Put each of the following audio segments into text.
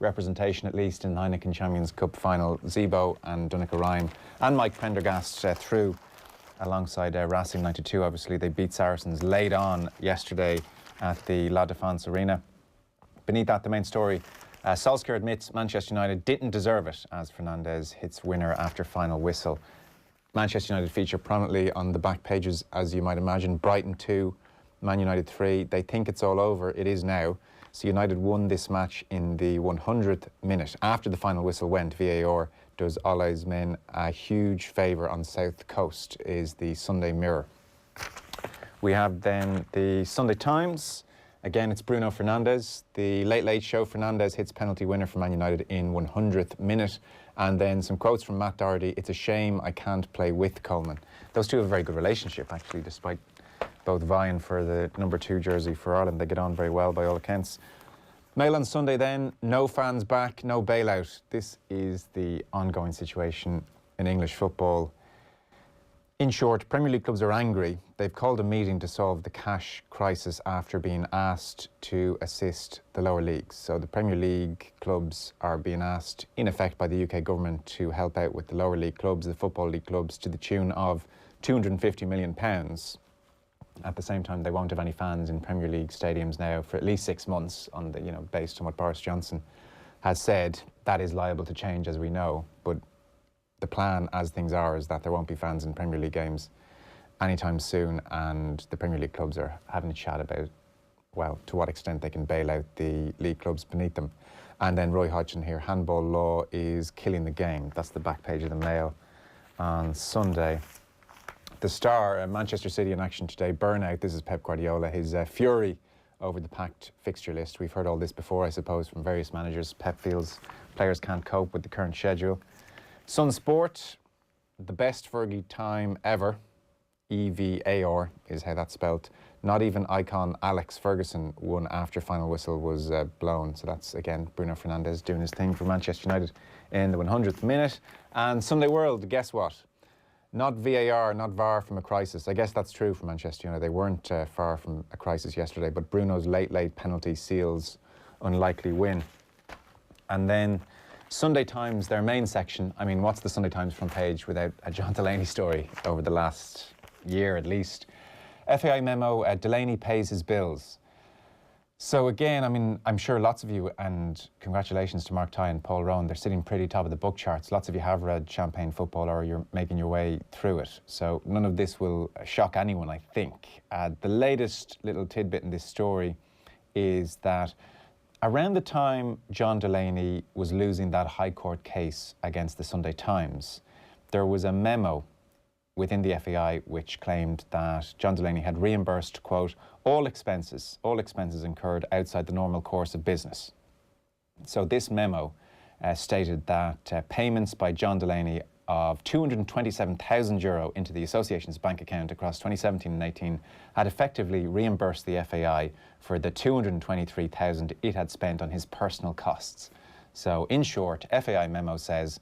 representation at least in the Heineken Champions Cup final. Zebo and Donncha Ryan and Mike Prendergast through alongside Racing 92. Obviously, they beat Saracens late on yesterday at the La Défense Arena. Beneath that, the main story, Solskjaer admits Manchester United didn't deserve it as Fernandes hits winner after final whistle. Manchester United feature prominently on the back pages, as you might imagine. Brighton 2, Man United 3. They think it's all over. It is now. So United won this match in the 100th minute. After the final whistle went, VAR does Ole's men a huge favour on South Coast, is the Sunday Mirror. We have then the Sunday Times. Again, it's Bruno Fernandes. The Late Late Show, Fernandes hits penalty winner for Man United in 100th minute. And then some quotes from Matt Doherty. It's a shame I can't play with Coleman. Those two have a very good relationship, actually, despite both vying for the number 2 jersey for Ireland. They get on very well by all accounts. Mail on Sunday then, no fans back, no bailout. This is the ongoing situation in English football. In short, Premier League clubs are angry. They've called a meeting to solve the cash crisis after being asked to assist the lower leagues. So the Premier League clubs are being asked, in effect, by the UK government to help out with the lower league clubs, the Football League clubs, to the tune of £250 million. At the same time, they won't have any fans in Premier League stadiums now for at least 6 months, on the, based on what Boris Johnson has said. That is liable to change, as we know, but the plan, as things are, is that there won't be fans in Premier League games anytime soon, and the Premier League clubs are having a chat about, well, to what extent they can bail out the league clubs beneath them. And then Roy Hodgson here, handball law is killing the game. That's the back page of the Mail on Sunday. The Star, Manchester City in action today. Burnout, this is Pep Guardiola, his fury over the packed fixture list. We've heard all this before, I suppose, from various managers. Pep feels players can't cope with the current schedule. Sun Sport, the best Fergie time ever. EVAR is how that's spelt. Not even icon Alex Ferguson won after final whistle was blown. So that's, again, Bruno Fernandes doing his thing for Manchester United in the 100th minute. And Sunday World, guess what? Not VAR, not VAR from a crisis. I guess that's true for Manchester United. They weren't far from a crisis yesterday, but Bruno's late penalty seals unlikely win. And then Sunday Times, their main section. I mean, what's the Sunday Times front page without a John Delaney story over the last year at least? FAI memo, Delaney pays his bills. So again, I mean, I'm sure lots of you, and congratulations to Mark Tye and Paul Rowan, they're sitting pretty top of the book charts. Lots of you have read Champagne Football, or you're making your way through it. So none of this will shock anyone, I think. The latest little tidbit in this story is that around the time John Delaney was losing that High Court case against the Sunday Times, there was a memo within the FAI which claimed that John Delaney had reimbursed, quote, all expenses incurred outside the normal course of business. So this memo stated that payments by John Delaney of €227,000 into the association's bank account across 2017 and 18 had effectively reimbursed the FAI for the $223,000 it had spent on his personal costs. So in short, FAI memo says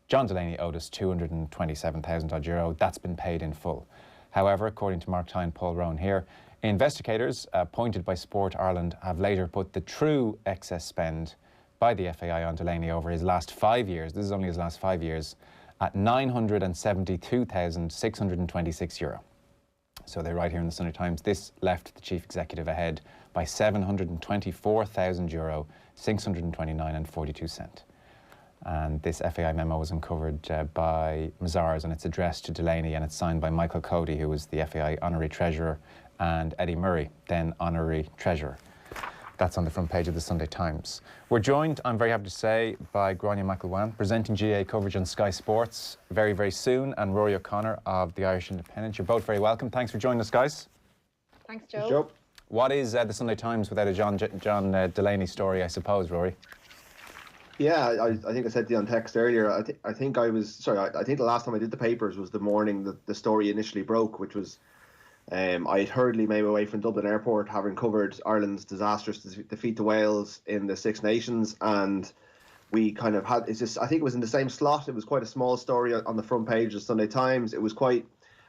John Delaney owed us €227,000. That's been paid in full. However, according to Mark Tye and Paul Rowan here, investigators appointed by Sport Ireland have later put the true excess spend by the FAI on Delaney over his last 5 years, this is only his last 5 years, at €972,626. So they write here in the Sunday Times, this left the chief executive ahead by €724,000, €629.42. And this FAI memo was uncovered by Mazars, and it's addressed to Delaney, and it's signed by Michael Cody, who was the FAI Honorary Treasurer, and Eddie Murray, then Honorary Treasurer. That's on the front page of the Sunday Times. We're joined, I'm very happy to say, by Grainne McElwain, presenting GAA coverage on Sky Sports very, very soon, and Ruaidhri O'Connor of the Irish Independent. You're both very welcome. Thanks for joining us, guys. Thanks, Joe. What is the Sunday Times without a John Delaney story, I suppose, Rory? Yeah, I think I said to you on text earlier, I think the last time I did the papers was the morning that the story initially broke, which was I had hurriedly made my way from Dublin Airport, having covered Ireland's disastrous defeat to Wales in the Six Nations, and we kind of had, I think it was in the same slot. It was quite a small story on the front page of Sunday Times. It was quite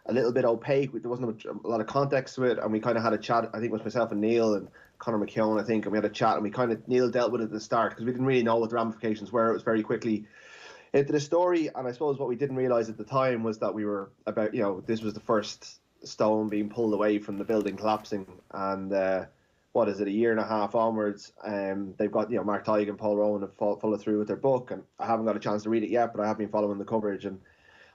a little bit opaque. There wasn't a lot of context to it, and we kind of had a chat. I think it was myself and Neil and Conor McKeown, I think, and we had a chat, and we kind of Neil dealt with it at the start because we didn't really know what the ramifications were. It was very quickly into the story, and I suppose what we didn't realise at the time was that we were about, this was the first stone being pulled away from the building collapsing, and what is it, a year and a half onwards, they've got, Mark Tighe and Paul Rowan have followed through with their book, and I haven't got a chance to read it yet, but I have been following the coverage, and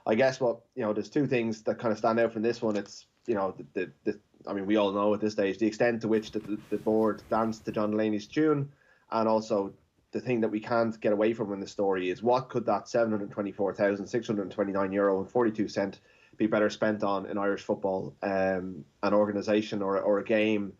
I guess there's two things that kind of stand out from this one. It's, I mean, we all know at this stage the extent to which the board danced to John Delaney's tune, and also the thing that we can't get away from in the story is what could that €724,629.42 be better spent on in Irish football, an organisation or a game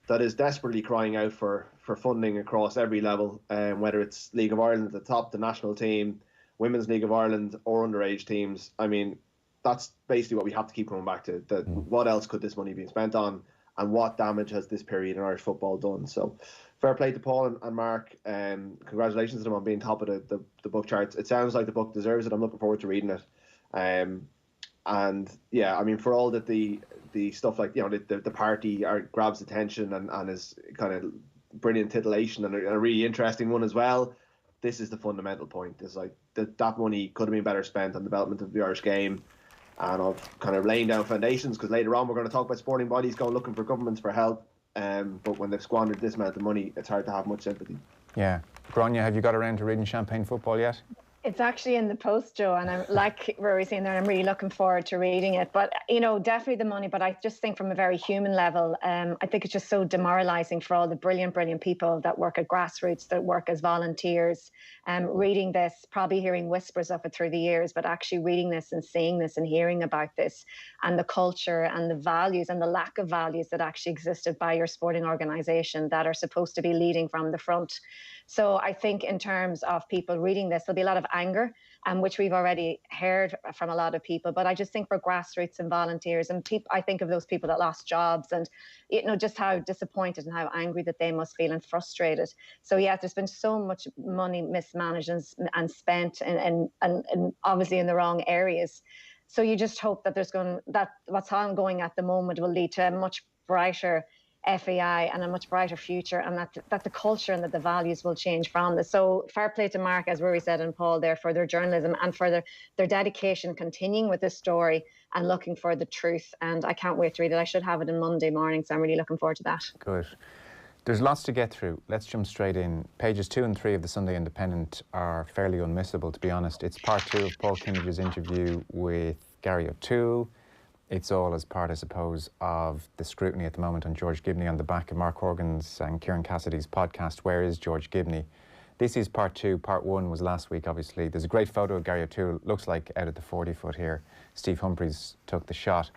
that is desperately crying out for funding across every level, whether it's League of Ireland at the top, the national team, Women's League of Ireland, or underage teams. I mean, that's basically what we have to keep coming back to. What else could this money be spent on, and what damage has this period in Irish football done? So fair play to Paul and Mark, and congratulations to them on being top of the book charts. It sounds like the book deserves it. I'm looking forward to reading it. And yeah, I mean, for all that the stuff like, the party grabs attention and is kind of brilliant titillation and a really interesting one as well, this is the fundamental point. It's like that money could have been better spent on the development of the Irish game and of kind of laying down foundations, because later on we're going to talk about sporting bodies going looking for governments for help, but when they've squandered this amount of money, it's hard to have much sympathy. Yeah. Grainne, have you got around to reading Champagne Football yet? It's actually in the post, Joe, and I'm like Rory's saying there, I'm really looking forward to reading it. But, definitely the money, but I just think from a very human level, I think it's just so demoralising for all the brilliant people that work at grassroots, that work as volunteers, reading this, probably hearing whispers of it through the years, but actually reading this and seeing this and hearing about this and the culture and the values and the lack of values that actually existed by your sporting organisation that are supposed to be leading from the front. So I think in terms of people reading this, there'll be a lot of anger, which we've already heard from a lot of people. But I just think for grassroots and volunteers and I think of those people that lost jobs and, just how disappointed and how angry that they must feel and frustrated. So, yeah, there's been so much money mismanaged and spent and obviously in the wrong areas. So you just hope that what's ongoing at the moment will lead to a much brighter FAI and a much brighter future, and that the culture and that the values will change from this. So fair play to Mark, as Rory said, and Paul there for their journalism and for their dedication continuing with this story and looking for the truth. And I can't wait to read it. I should have it on Monday morning, so I'm really looking forward to that. Good. There's lots to get through. Let's jump straight in. Pages 2 and 3 of the Sunday Independent are fairly unmissable, to be honest. It's part 2 of Paul Kimmage's interview with Gary O'Toole. It's all as part, I suppose, of the scrutiny at the moment on George Gibney on the back of Mark Horgan's and Kieran Cassidy's podcast, Where is George Gibney? This is part 2. Part 1 was last week, obviously. There's a great photo of Gary O'Toole, looks like out at the 40-foot here. Steve Humphreys took the shot.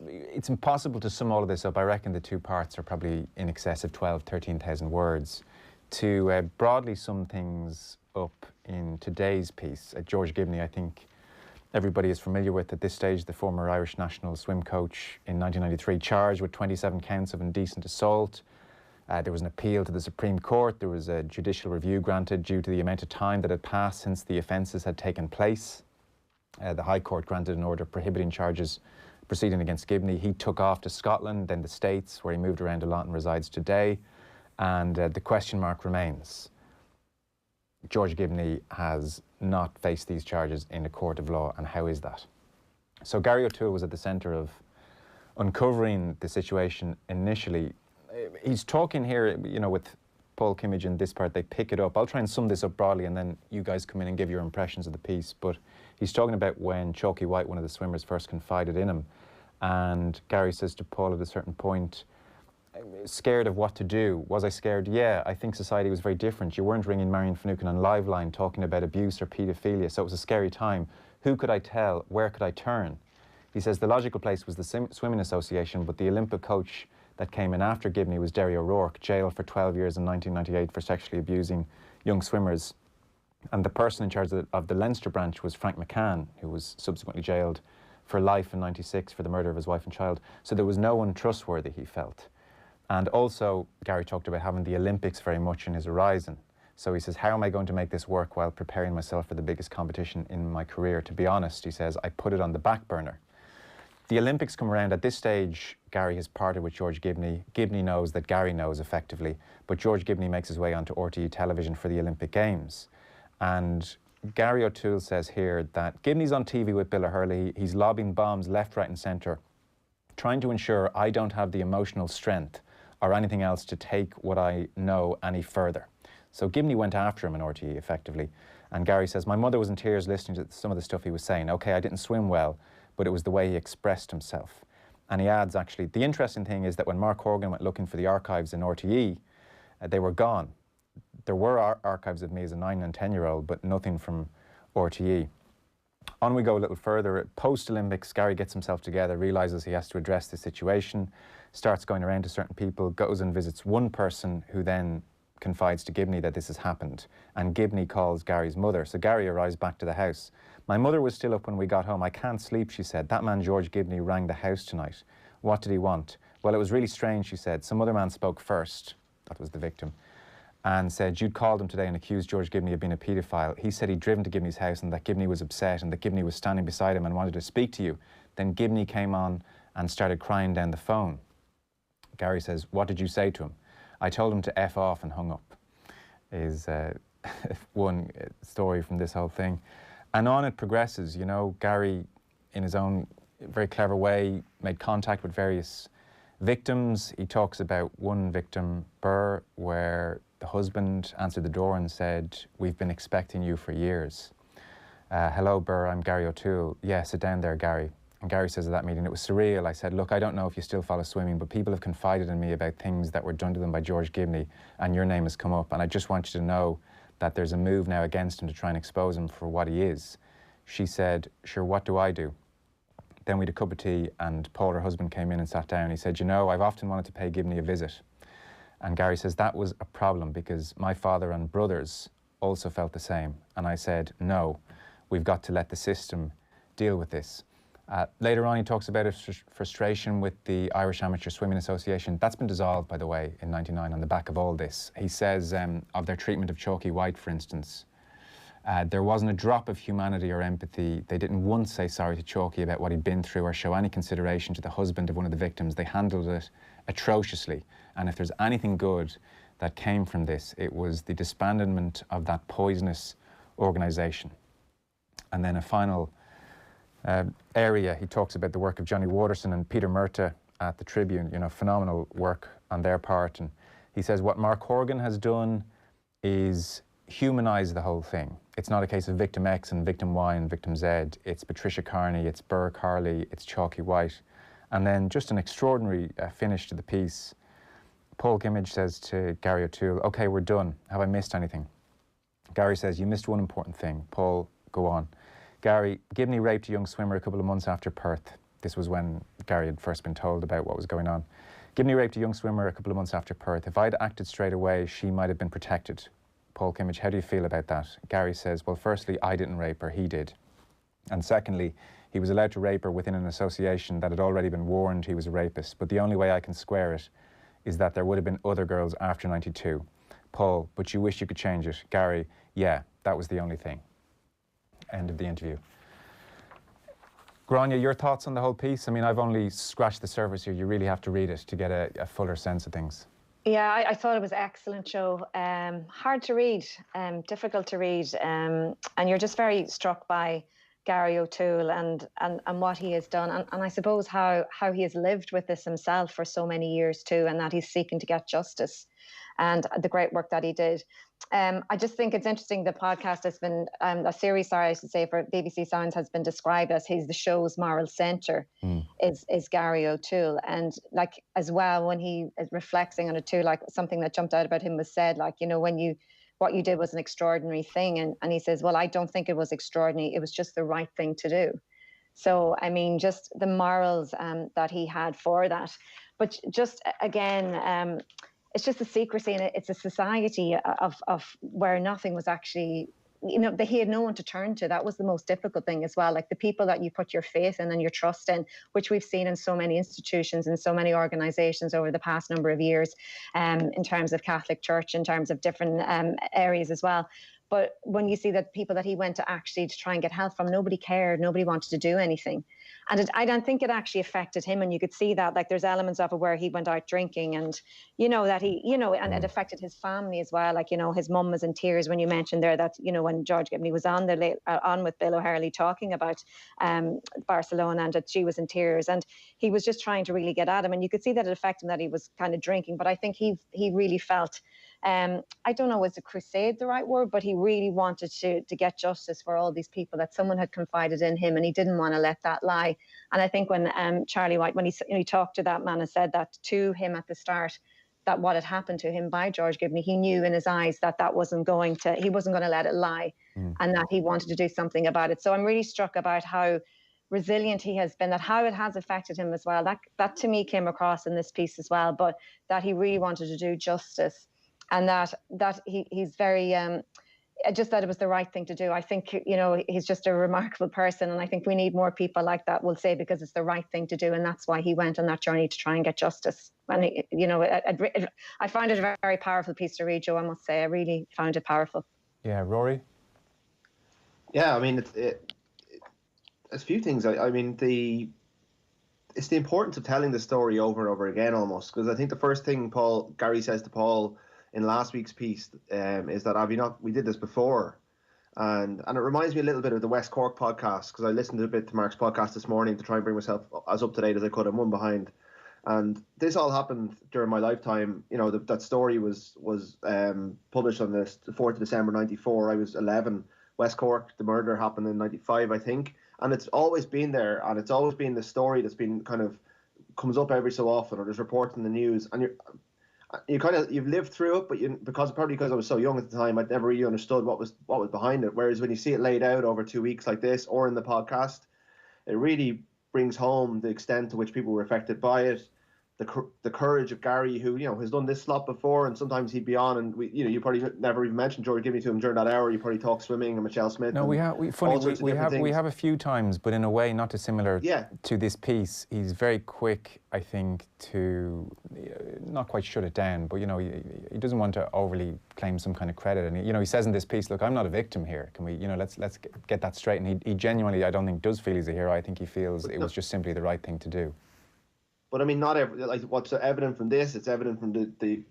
It's impossible to sum all of this up. I reckon the 2 parts are probably in excess of 13,000 words. To broadly sum things up in today's piece, George Gibney, I think everybody is familiar with at this stage, the former Irish national swim coach in 1993, charged with 27 counts of indecent assault. There was an appeal to the Supreme Court. There was a judicial review granted due to the amount of time that had passed since the offences had taken place. The High Court granted an order prohibiting charges proceeding against Gibney. He took off to Scotland, then the States, where he moved around a lot and resides today. And the question mark remains. George Gibney has not faced these charges in a court of law, and how is that? So Gary O'Toole was at the centre of uncovering the situation initially. He's talking here, with Paul Kimmage in this part, they pick it up. I'll try and sum this up broadly and then you guys come in and give your impressions of the piece. But he's talking about when Chalky White, one of the swimmers, first confided in him. And Gary says to Paul at a certain point, scared of what to do. Was I scared? Yeah, I think society was very different. You weren't ringing Marion Finucane on Liveline talking about abuse or paedophilia, so it was a scary time. Who could I tell? Where could I turn? He says the logical place was the Swimming Association, but the Olympic coach that came in after Gibney was Derry O'Rourke, jailed for 12 years in 1998 for sexually abusing young swimmers. And the person in charge of the Leinster branch was Frank McCann, who was subsequently jailed for life in 96 for the murder of his wife and child. So there was no one trustworthy, he felt. And also, Gary talked about having the Olympics very much in his horizon. So he says, how am I going to make this work while preparing myself for the biggest competition in my career? To be honest, he says, I put it on the back burner. the Olympics come around. At this stage, Gary has parted with George Gibney. Gibney knows that Gary knows effectively, but George Gibney makes his way onto RTE television for the Olympic Games. And Gary O'Toole says here that Gibney's on TV with Bill O'Hurley. He's lobbing bombs left, right and centre, trying to ensure I don't have the emotional strength or anything else to take what I know any further. So Gibney went after him in RTE effectively. And Gary says, my mother was in tears listening to some of the stuff he was saying. Okay, I didn't swim well, but it was the way he expressed himself. And he adds, actually, the interesting thing is that when Mark Horgan went looking for the archives in RTE, they were gone. There were archives of me as a 9 and 10-year-old, but nothing from RTE. On we go a little further. Post-Olympics, Gary gets himself together, realises he has to address the situation, starts going around to certain people, goes and visits one person who then confides to Gibney that this has happened. And Gibney calls Gary's mother. So Gary arrives back to the house. My mother was still up when we got home. I can't sleep, she said. That man George Gibney rang the house tonight. What did he want? Well, it was really strange, she said. Some other man spoke first, that was the victim, and said, you'd called him today and accused George Gibney of being a paedophile. He said he'd driven to Gibney's house and that Gibney was upset and that Gibney was standing beside him and wanted to speak to you. Then Gibney came on and started crying down the phone. Gary says, what did you say to him? I told him to F off and hung up, is one story from this whole thing. And on it progresses, you know, Gary, in his own very clever way, made contact with various victims. He talks about one victim, Burr, where the husband answered the door and said, we've been expecting you for years. Hello, Burr, I'm Gary O'Toole. Yeah, sit down there, Gary. And Gary says at that meeting, it was surreal. I said, look, I don't know if you still follow swimming, but people have confided in me about things that were done to them by George Gibney, and your name has come up. And I just want you to know that there's a move now against him to try and expose him for what he is. She said, sure, what do I do? Then we had a cup of tea, and Paul, her husband, came in and sat down. He said, you know, I've often wanted to pay Gibney a visit. And Gary says, that was a problem because my father and brothers also felt the same. And I said, no, we've got to let the system deal with this. Later on, he talks about his frustration with the Irish Amateur Swimming Association. That's been dissolved, by the way, in '99 on the back of all this. He says of their treatment of Chalky White, for instance, there wasn't a drop of humanity or empathy. They didn't once say sorry to Chalky about what he'd been through or show any consideration to the husband of one of the victims. They handled it atrociously. And if there's anything good that came from this, it was the disbandment of that poisonous organisation. And then a final area, he talks about the work of Johnny Waterson and Peter Murtagh at the Tribune, you know, phenomenal work on their part. And he says what Mark Horgan has done is humanise the whole thing. It's not a case of victim X and victim Y and victim Z. It's Patricia Carney, it's Burr Carley, it's Chalky White. And then just an extraordinary finish to the piece. Paul Kimmage says to Gary O'Toole, okay, we're done. Have I missed anything? Gary says, you missed one important thing. Paul, go on. Gary, Gibney raped a young swimmer a couple of months after Perth. This was when Gary had first been told about what was going on. Gibney raped a young swimmer a couple of months after Perth. If I'd acted straight away, she might have been protected. Paul Kimmage, how do you feel about that? Gary says, well, firstly, I didn't rape her, he did. And secondly, he was allowed to rape her within an association that had already been warned he was a rapist. But the only way I can square it is that there would have been other girls after '92. Paul, but you wish you could change it. Gary, yeah, that was the only thing. End of the interview. Grainne, your thoughts on the whole piece? I mean, I've only scratched the surface here. You really have to read it to get a fuller sense of things. Yeah, I thought it was an excellent show. Hard to read, difficult to read, and you're just very struck by Gary O'Toole and what he has done, and I suppose how he has lived with this himself for so many years too, and that he's seeking to get justice, and the great work that he did. I just think it's interesting. The podcast has been a series, sorry, I should say, for BBC Sounds has been described as the show's moral centre is Gary O'Toole, and like as well when he is reflecting on it too, like something that jumped out about him was said, like, you know, what you did was an extraordinary thing, and he says, well, I don't think it was extraordinary, it was just the right thing to do. So I mean, just the morals that he had for that, but just again. It's just a secrecy, and it's a society of where nothing was actually, you know, he had no one to turn to. That was the most difficult thing as well. Like the people that you put your faith in and your trust in, which we've seen in so many institutions and so many organisations over the past number of years, in terms of Catholic Church, in terms of different areas as well. But when you see that people that he went to actually to try and get help from, nobody cared, nobody wanted to do anything. And I don't think it actually affected him. And you could see that, like, there's elements of it where he went out drinking and, that he, and it affected his family as well. Like, his mum was in tears when you mentioned there that, when George Gibney was on with Bill O'Herlihy talking about Barcelona, and that she was in tears. And he was just trying to really get at him. And you could see that it affected him, that he was kind of drinking. But I think he really felt, I don't know, was a crusade the right word, but he really wanted to get justice for all these people, that someone had confided in him and he didn't want to let that lie. And I think when Charlie White, when he talked to that man and said that to him at the start, that what had happened to him by George Gibney, he knew in his eyes that he wasn't going to let it lie, and that he wanted to do something about it. So I'm really struck about how resilient he has been, that how it has affected him as well. That to me came across in this piece as well, but that he really wanted to do justice, and that he's very just that it was the right thing to do. I think, he's just a remarkable person, and I think we need more people like that, will say, because it's the right thing to do, and that's why he went on that journey to try and get justice. And I found it a very powerful piece to read, Joe, I must say. I really found it powerful. Yeah, Rory? Yeah, I mean, it's a few things. I mean, it's the importance of telling the story over and over again, almost, because I think the first thing Gary says to Paul in last week's piece is that we did this before, and it reminds me a little bit of the West Cork podcast, because I listened a bit to Mark's podcast this morning to try and bring myself as up to date as I could. I'm one behind, and this all happened during my lifetime. That story was published on the 4th of December 94. I was 11. West Cork, the murder happened in 95, I think, and it's always been there, and it's always been the story that's been kind of comes up every so often, or there's reports in the news, and you've lived through it, but because I was so young at the time, I'd never really understood what was behind it. Whereas when you see it laid out over 2 weeks like this, or in the podcast, it really brings home the extent to which people were affected by it. The courage of Gary, who has done this slot before, and sometimes he'd be on, and you probably never even mentioned George Gibney to him during that hour. You probably talk swimming and Michelle Smith. No, we have a few times, but in a way not dissimilar to this piece. He's very quick, I think, to not quite shut it down, but he doesn't want to overly claim some kind of credit. And he says in this piece, "Look, I'm not a victim here. Can we, let's get that straight." And he genuinely, I don't think, does feel he's a hero. I think he feels it was just simply the right thing to do. But I mean, not every, like, what's evident from this, it's evident from the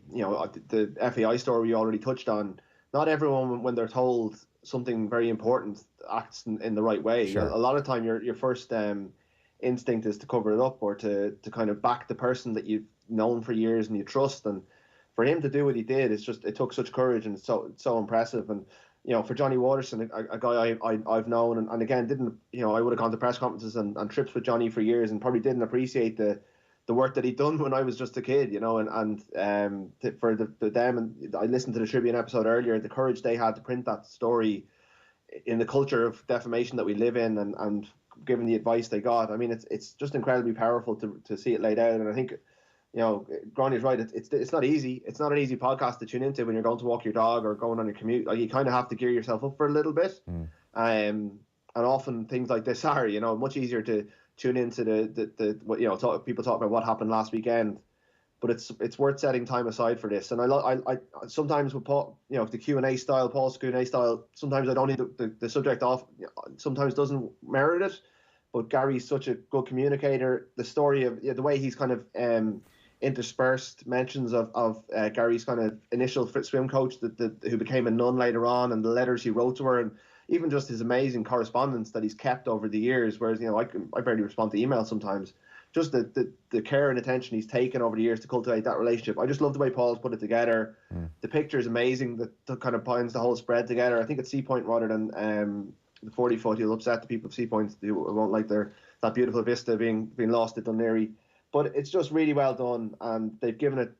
FAI story we already touched on. Not everyone, when they're told something very important, acts in the right way. Sure. A lot of time, your first instinct is to cover it up, or to kind of back the person that you've known for years and you trust. And for him to do what he did, it took such courage, and it's so impressive. And for Johnny Waterson, a guy I've known, and again, I would have gone to press conferences and trips with Johnny for years, and probably didn't appreciate the work that he'd done when I was just a kid, for them, and I listened to the Tribune episode earlier, the courage they had to print that story in the culture of defamation that we live in, and given the advice they got. I mean, it's just incredibly powerful to see it laid out. And I think, Grainne's right. It's not easy. It's not an easy podcast to tune into when you're going to walk your dog or going on your commute. Like, you kind of have to gear yourself up for a little bit. And often things like this are, much easier to tune into people talk about what happened last weekend, but it's worth setting time aside for this. And I sometimes with Paul, the Q&A style, Paul's Q&A style, sometimes I don't need the subject off, sometimes doesn't merit it, but Gary's such a good communicator. The story of the way he's kind of interspersed mentions of Gary's kind of initial swim coach who became a nun later on, and the letters he wrote to her, and even just his amazing correspondence that he's kept over the years, whereas, I barely respond to emails sometimes. Just the care and attention he's taken over the years to cultivate that relationship. I just love the way Paul's put it together. The picture is amazing, that kind of binds the whole spread together. I think it's Sea Point rather than the 40-foot. He'll upset the people of Sea Point who won't like that beautiful vista being lost at Dunleary. But it's just really well done, and they've given it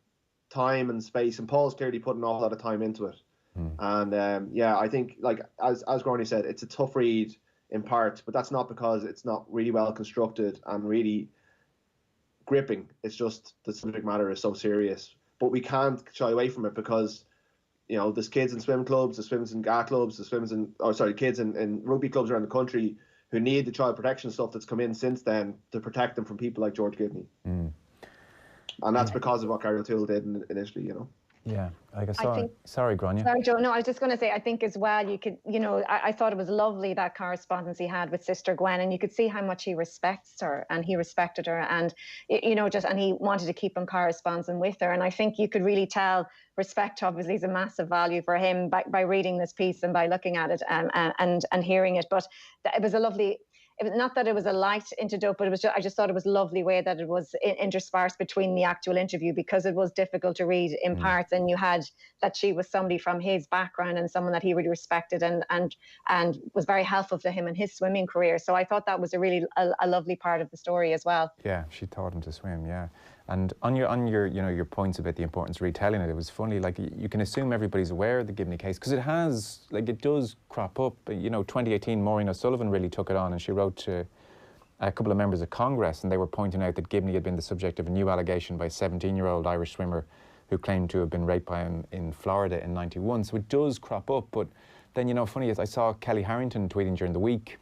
time and space, and Paul's clearly put an awful lot of time into it. And I think, like as Grainne said, it's a tough read in part, but that's not because it's not really well constructed and really gripping. It's just the subject matter is so serious. But we can't shy away from it, because there's kids in swim clubs, there's swims in GAA clubs, there's kids in rugby clubs around the country who need the child protection stuff that's come in since then to protect them from people like George Gibney. And that's because of what Gary O'Toole did initially, Yeah, like I think, sorry, Grainne. sorry, Joe. No, I was just going to say, I think as well, you could, I thought it was lovely that correspondence he had with Sister Gwen, and you could see how much he respects her and he respected her, and, and he wanted to keep on corresponding with her. And I think you could really tell respect obviously is a massive value for him by reading this piece and by looking at it and hearing it. But it was a lovely, it was not that it was a light antidote, but I just thought it was a lovely way that it was interspersed between the actual interview, because it was difficult to read in parts, and you had that she was somebody from his background and someone that he really respected and was very helpful to him in his swimming career. So I thought that was a lovely part of the story as well. Yeah, she taught him to swim. Yeah. And on your points about the importance of retelling it, it was funny, like you can assume everybody's aware of the Gibney case, because it does crop up. 2018, Maureen O'Sullivan really took it on, and she wrote to a couple of members of Congress, and they were pointing out that Gibney had been the subject of a new allegation by a 17-year-old Irish swimmer who claimed to have been raped by him in Florida in '91. So it does crop up. But then, funny is I saw Kelly Harrington tweeting during the week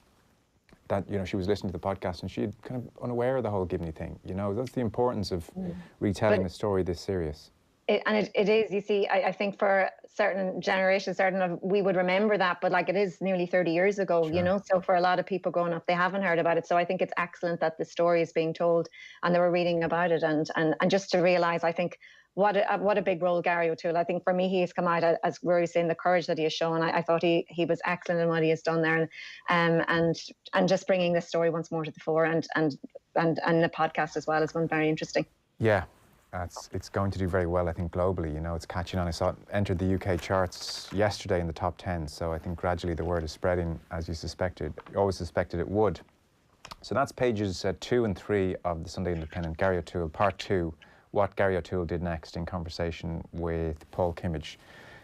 that she was listening to the podcast and she had kind of unaware of the whole Gibney thing. That's the importance of retelling a story this serious. It is, you see, I think for certain generations, we would remember that, but like it is nearly 30 years ago, Sure. so for a lot of people growing up, they haven't heard about it. So I think it's excellent that the story is being told and they were reading about it, and just to realise, I think, what a big role Gary O'Toole. I think for me, he has come out, as Rory was saying, the courage that he has shown. I thought he was excellent in what he has done there, and just bringing this story once more to the fore, and the podcast as well has been very interesting. Yeah, it's going to do very well, I think, globally. It's catching on. I saw it entered the UK charts yesterday in the top 10. So I think gradually the word is spreading, as you always suspected it would. So that's pages 2 and 3 of the Sunday Independent. Gary O'Toole, part 2. What Gary O'Toole did next, in conversation with Paul Kimmage.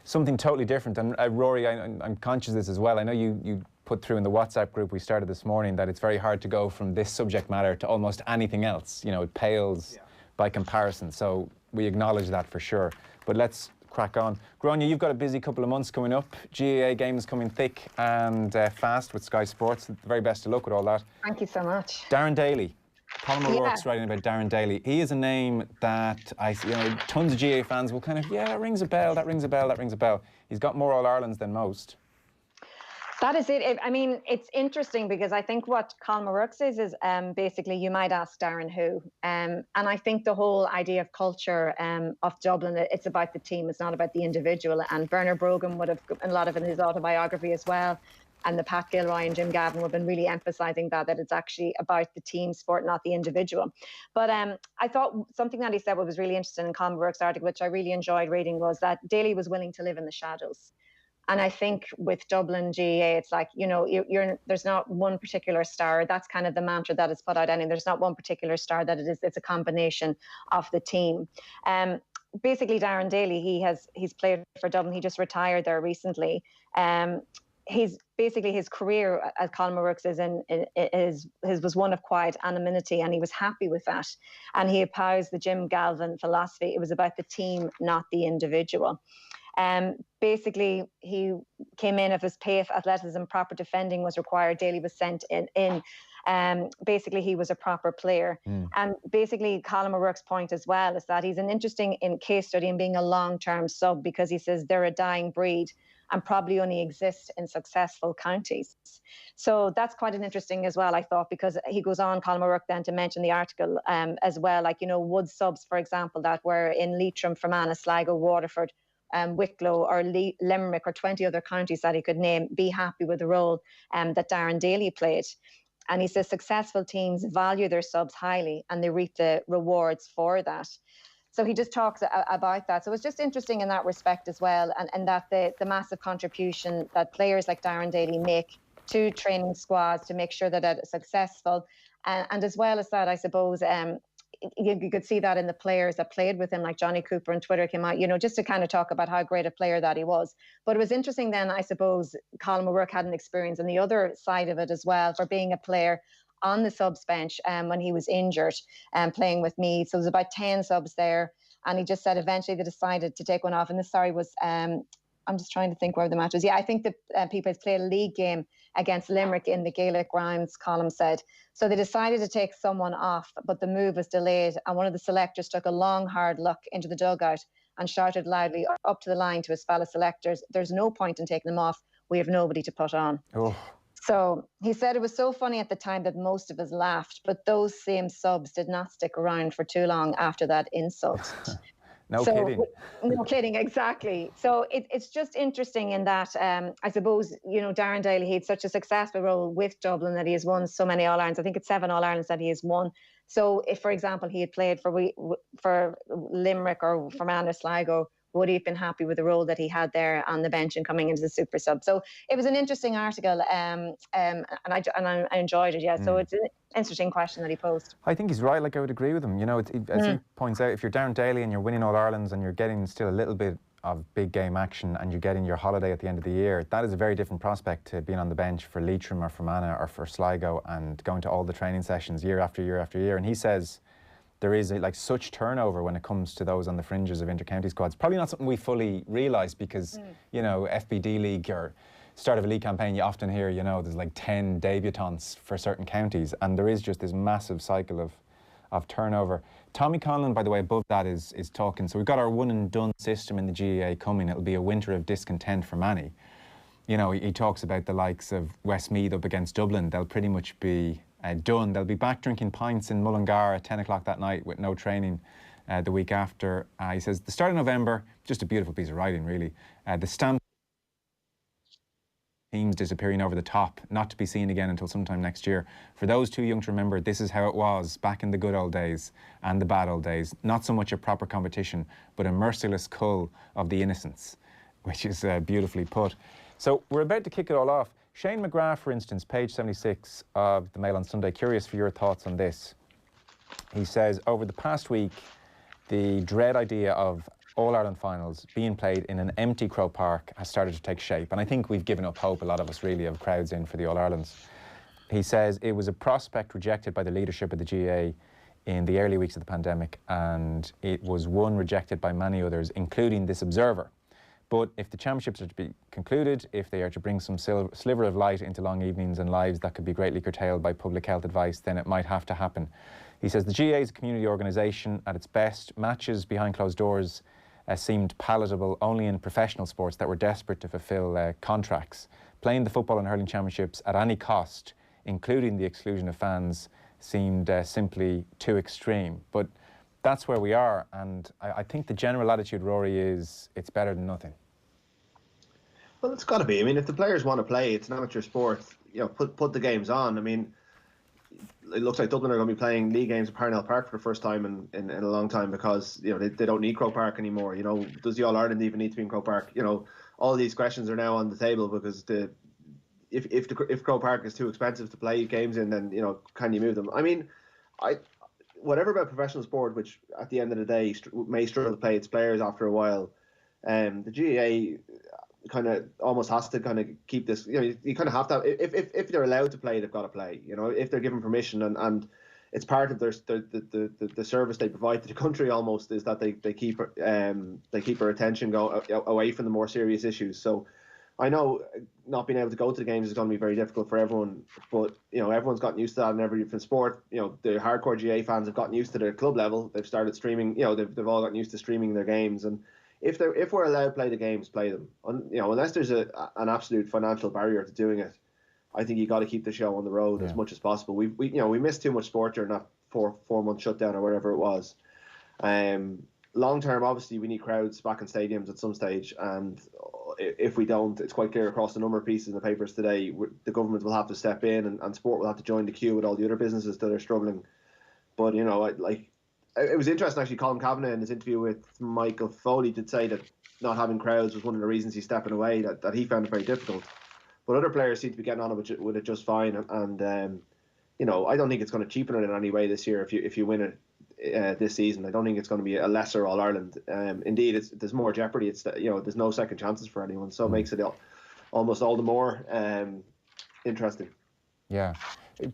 Something totally different. And Rory, I'm conscious of this as well. I know you put through in the WhatsApp group we started this morning that it's very hard to go from this subject matter to almost anything else. It pales by comparison. So we acknowledge that for sure. But let's crack on. Grainne, you've got a busy couple of months coming up. GAA games coming thick and fast with Sky Sports. The very best of luck with all that. Thank you so much. Darren Daly. Colm O'Rourke's writing about Darren Daly. He is a name that tons of GAA fans will kind of, that rings a bell, that rings a bell, that rings a bell. He's got more All-Irelands than most. That is it. It's interesting because I think what Colm O'Rourke says is basically you might ask Darren who. And I think the whole idea of culture of Dublin, it's about the team, it's not about the individual. And Bernard Brogan would have a lot of it in his autobiography as well. And the Pat Gilroy and Jim Gavin have been really emphasising that it's actually about the team sport, not the individual. But I thought something that he said was really interesting in Colm O'Rourke's article, which I really enjoyed reading, was that Daly was willing to live in the shadows. And I think with Dublin GAA, it's like, there's not one particular star. That's kind of the mantra that is put out. There's not one particular star that it is. It's a combination of the team. Basically, Darren Daly, he's played for Dublin. He just retired there recently. His career, as Colm O'Rourke says, was one of quiet anonymity, and he was happy with that. And he espoused the Jim Galvin philosophy. It was about the team, not the individual. Basically, he came in, if his pay, if athleticism, proper defending was required, Daly was sent in. Basically, he was a proper player. And basically, Colm O'Rourke's point as well is that he's an interesting case study in being a long-term sub, because he says they're a dying breed and probably only exist in successful counties. So that's quite an interesting as well, I thought, because he goes on, Colm O'Rourke, then to mention the article as well, like, Wood subs, for example, that were in Leitrim, Fermanagh, Sligo, Waterford, Wicklow or Limerick or 20 other counties that he could name, be happy with the role that Darren Daly played. And he says successful teams value their subs highly and they reap the rewards for that. So he just talks about that. So it's just interesting in that respect as well, and that the massive contribution that players like Darren Daly make to training squads to make sure that they're successful. And as well as that, I suppose, you could see that in the players that played with him, like Johnny Cooper on Twitter came out, just to kind of talk about how great a player that he was. But it was interesting then, I suppose, Colm O'Rourke had an experience on the other side of it as well, for being a player on the subs bench when he was injured and playing with Meath. So there was about 10 subs there. And he just said eventually they decided to take one off. And this, was, I'm just trying to think where the match was. Yeah, I think the people played a league game against Limerick in the Gaelic grounds, Colm said. So they decided to take someone off, but the move was delayed. And one of the selectors took a long, hard look into the dugout and shouted loudly up to the line to his fellow selectors, "There's no point in taking them off. We have nobody to put on." Oh. So he said it was so funny at the time that most of us laughed, but those same subs did not stick around for too long after that insult. No kidding. No kidding, exactly. So it's just interesting in that, I suppose, Darren Daly, he had such a successful role with Dublin that he has won so many All-Irelands. I think it's 7 All-Irelands that he has won. So if, for example, he had played for Limerick or for Manor Sligo, would he have been happy with the role that he had there on the bench and coming into the super sub? So it was an interesting article, and I enjoyed it. Yeah, so it's an interesting question that he posed. I think he's right. Like, I would agree with him. As he points out, if you're Darren Daly and you're winning All Irelands and you're getting still a little bit of big game action and you're getting your holiday at the end of the year, that is a very different prospect to being on the bench for Leitrim or for Manor or for Sligo and going to all the training sessions year after year after year. And he says there is such turnover when it comes to those on the fringes of inter-county squads. Probably not something we fully realise because, FBD League or start of a league campaign, you often hear, there's like 10 debutants for certain counties, and there is just this massive cycle of turnover. Tommy Conlon, by the way, above that is talking. So we've got our one and done system in the GAA coming. It'll be a winter of discontent for many. He talks about the likes of Westmeath up against Dublin. They'll pretty much be done. They'll be back drinking pints in Mullingar at 10 o'clock that night with no training the week after. He says the start of November, just a beautiful piece of writing really. The stamp teams disappearing over the top, not to be seen again until sometime next year. For those too young to remember, this is how it was back in the good old days and the bad old days. Not so much a proper competition, but a merciless cull of the innocents, which is beautifully put. So we're about to kick it all off. Shane McGrath, for instance, page 76 of the Mail on Sunday, curious for your thoughts on this. He says, over the past week, the dread idea of All-Ireland finals being played in an empty Croke Park has started to take shape. And I think we've given up hope, a lot of us really, of crowds in for the All-Irelands. He says it was a prospect rejected by the leadership of the GAA in the early weeks of the pandemic, and it was one rejected by many others, including this observer. But if the championships are to be concluded, if they are to bring some sliver of light into long evenings and lives that could be greatly curtailed by public health advice, then it might have to happen. He says the GAA is a community organisation at its best. Matches behind closed doors seemed palatable only in professional sports that were desperate to fulfil contracts. Playing the football and hurling championships at any cost, including the exclusion of fans, seemed simply too extreme. But that's where we are, and I think the general attitude, Rory, is it's better than nothing. Well, it's got to be. I mean, if the players want to play, it's an amateur sport. Put the games on. I mean, it looks like Dublin are going to be playing league games at Parnell Park for the first time in a long time because they don't need Croke Park anymore. Does the All Ireland even need to be in Croke Park? All these questions are now on the table because if Croke Park is too expensive to play games in, then can you move them? I mean, whatever about professional sport, which at the end of the day may struggle to play its players after a while, the GAA kind of almost has to kind of keep this. You kind of have to. If they're allowed to play, they've got to play. If they're given permission, and it's part of the service they provide to the country almost is that they keep our attention go away from the more serious issues. So I know not being able to go to the games is going to be very difficult for everyone, but everyone's gotten used to that in every different sport. The hardcore GAA fans have gotten used to their club level. They've started streaming. They've all gotten used to streaming their games, and if we're allowed to play the games, play them. Unless there's an absolute financial barrier to doing it, I think you got to keep the show on the road as much as possible. We missed too much sport during that four-month shutdown or whatever it was. Long term, obviously, we need crowds back in stadiums at some stage, and if we don't, it's quite clear across the number of pieces in the papers today, the government will have to step in, and sport will have to join the queue with all the other businesses that are struggling. But it was interesting actually. Colm Cavanagh in his interview with Michael Foley did say that not having crowds was one of the reasons he's stepping away. That he found it very difficult. But other players seem to be getting on with it just fine. And I don't think it's going to cheapen it in any way this year if you win it this season. I don't think it's going to be a lesser All Ireland. Indeed, there's more jeopardy. There's no second chances for anyone, so it makes it almost all the more interesting. Yeah,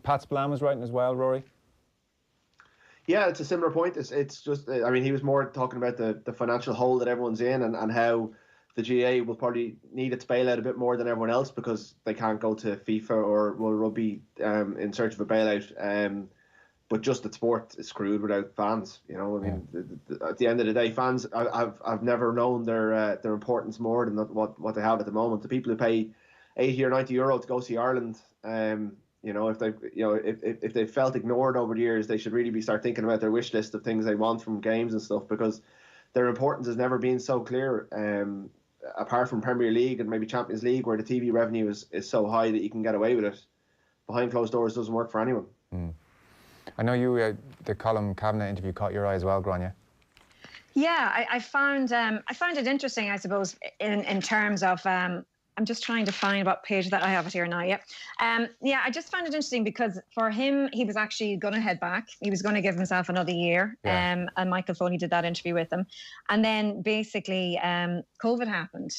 Pat Spillane was writing as well, Rory. Yeah, it's a similar point. It's just, he was more talking about the financial hole that everyone's in and how the GAA will probably need its bailout a bit more than everyone else because they can't go to FIFA or World Rugby in search of a bailout. but just that sport is screwed without fans. You know, I mean, at the end of the day, fans I've never known their importance more than what they have at the moment. The people who pay 80 or 90 euro to go see Ireland, you know, if they've felt ignored over the years, they should really start thinking about their wish list of things they want from games and stuff, because their importance has never been so clear. Apart from Premier League and maybe Champions League, where the TV revenue is so high that you can get away with it, behind closed doors doesn't work for anyone. I know you, the Colm Cavanagh interview caught your eye as well, Grainne. Yeah, I found it interesting, I suppose, in terms of I'm just trying to find what page that I have it here now. Yeah, I just found it interesting because for him, he was actually going to head back. He was going to give himself another year. And Michael Foley did that interview with him, and then basically COVID happened.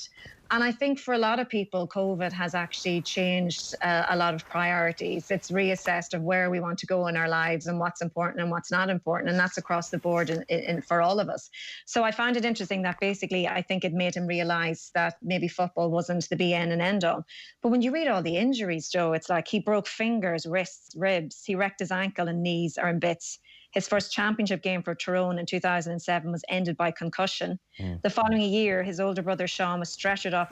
And I think for a lot of people, COVID has actually changed a lot of priorities. It's reassessed of where we want to go in our lives and what's important and what's not important. And that's across the board for all of us. So I found it interesting that basically I think it made him realise that maybe football wasn't the be end and end all. But when you read all the injuries, Joe, it's like he broke fingers, wrists, ribs. He wrecked his ankle and knees are in bits. His first championship game for Tyrone in 2007 was ended by concussion. The following year, his older brother Sean was stretchered off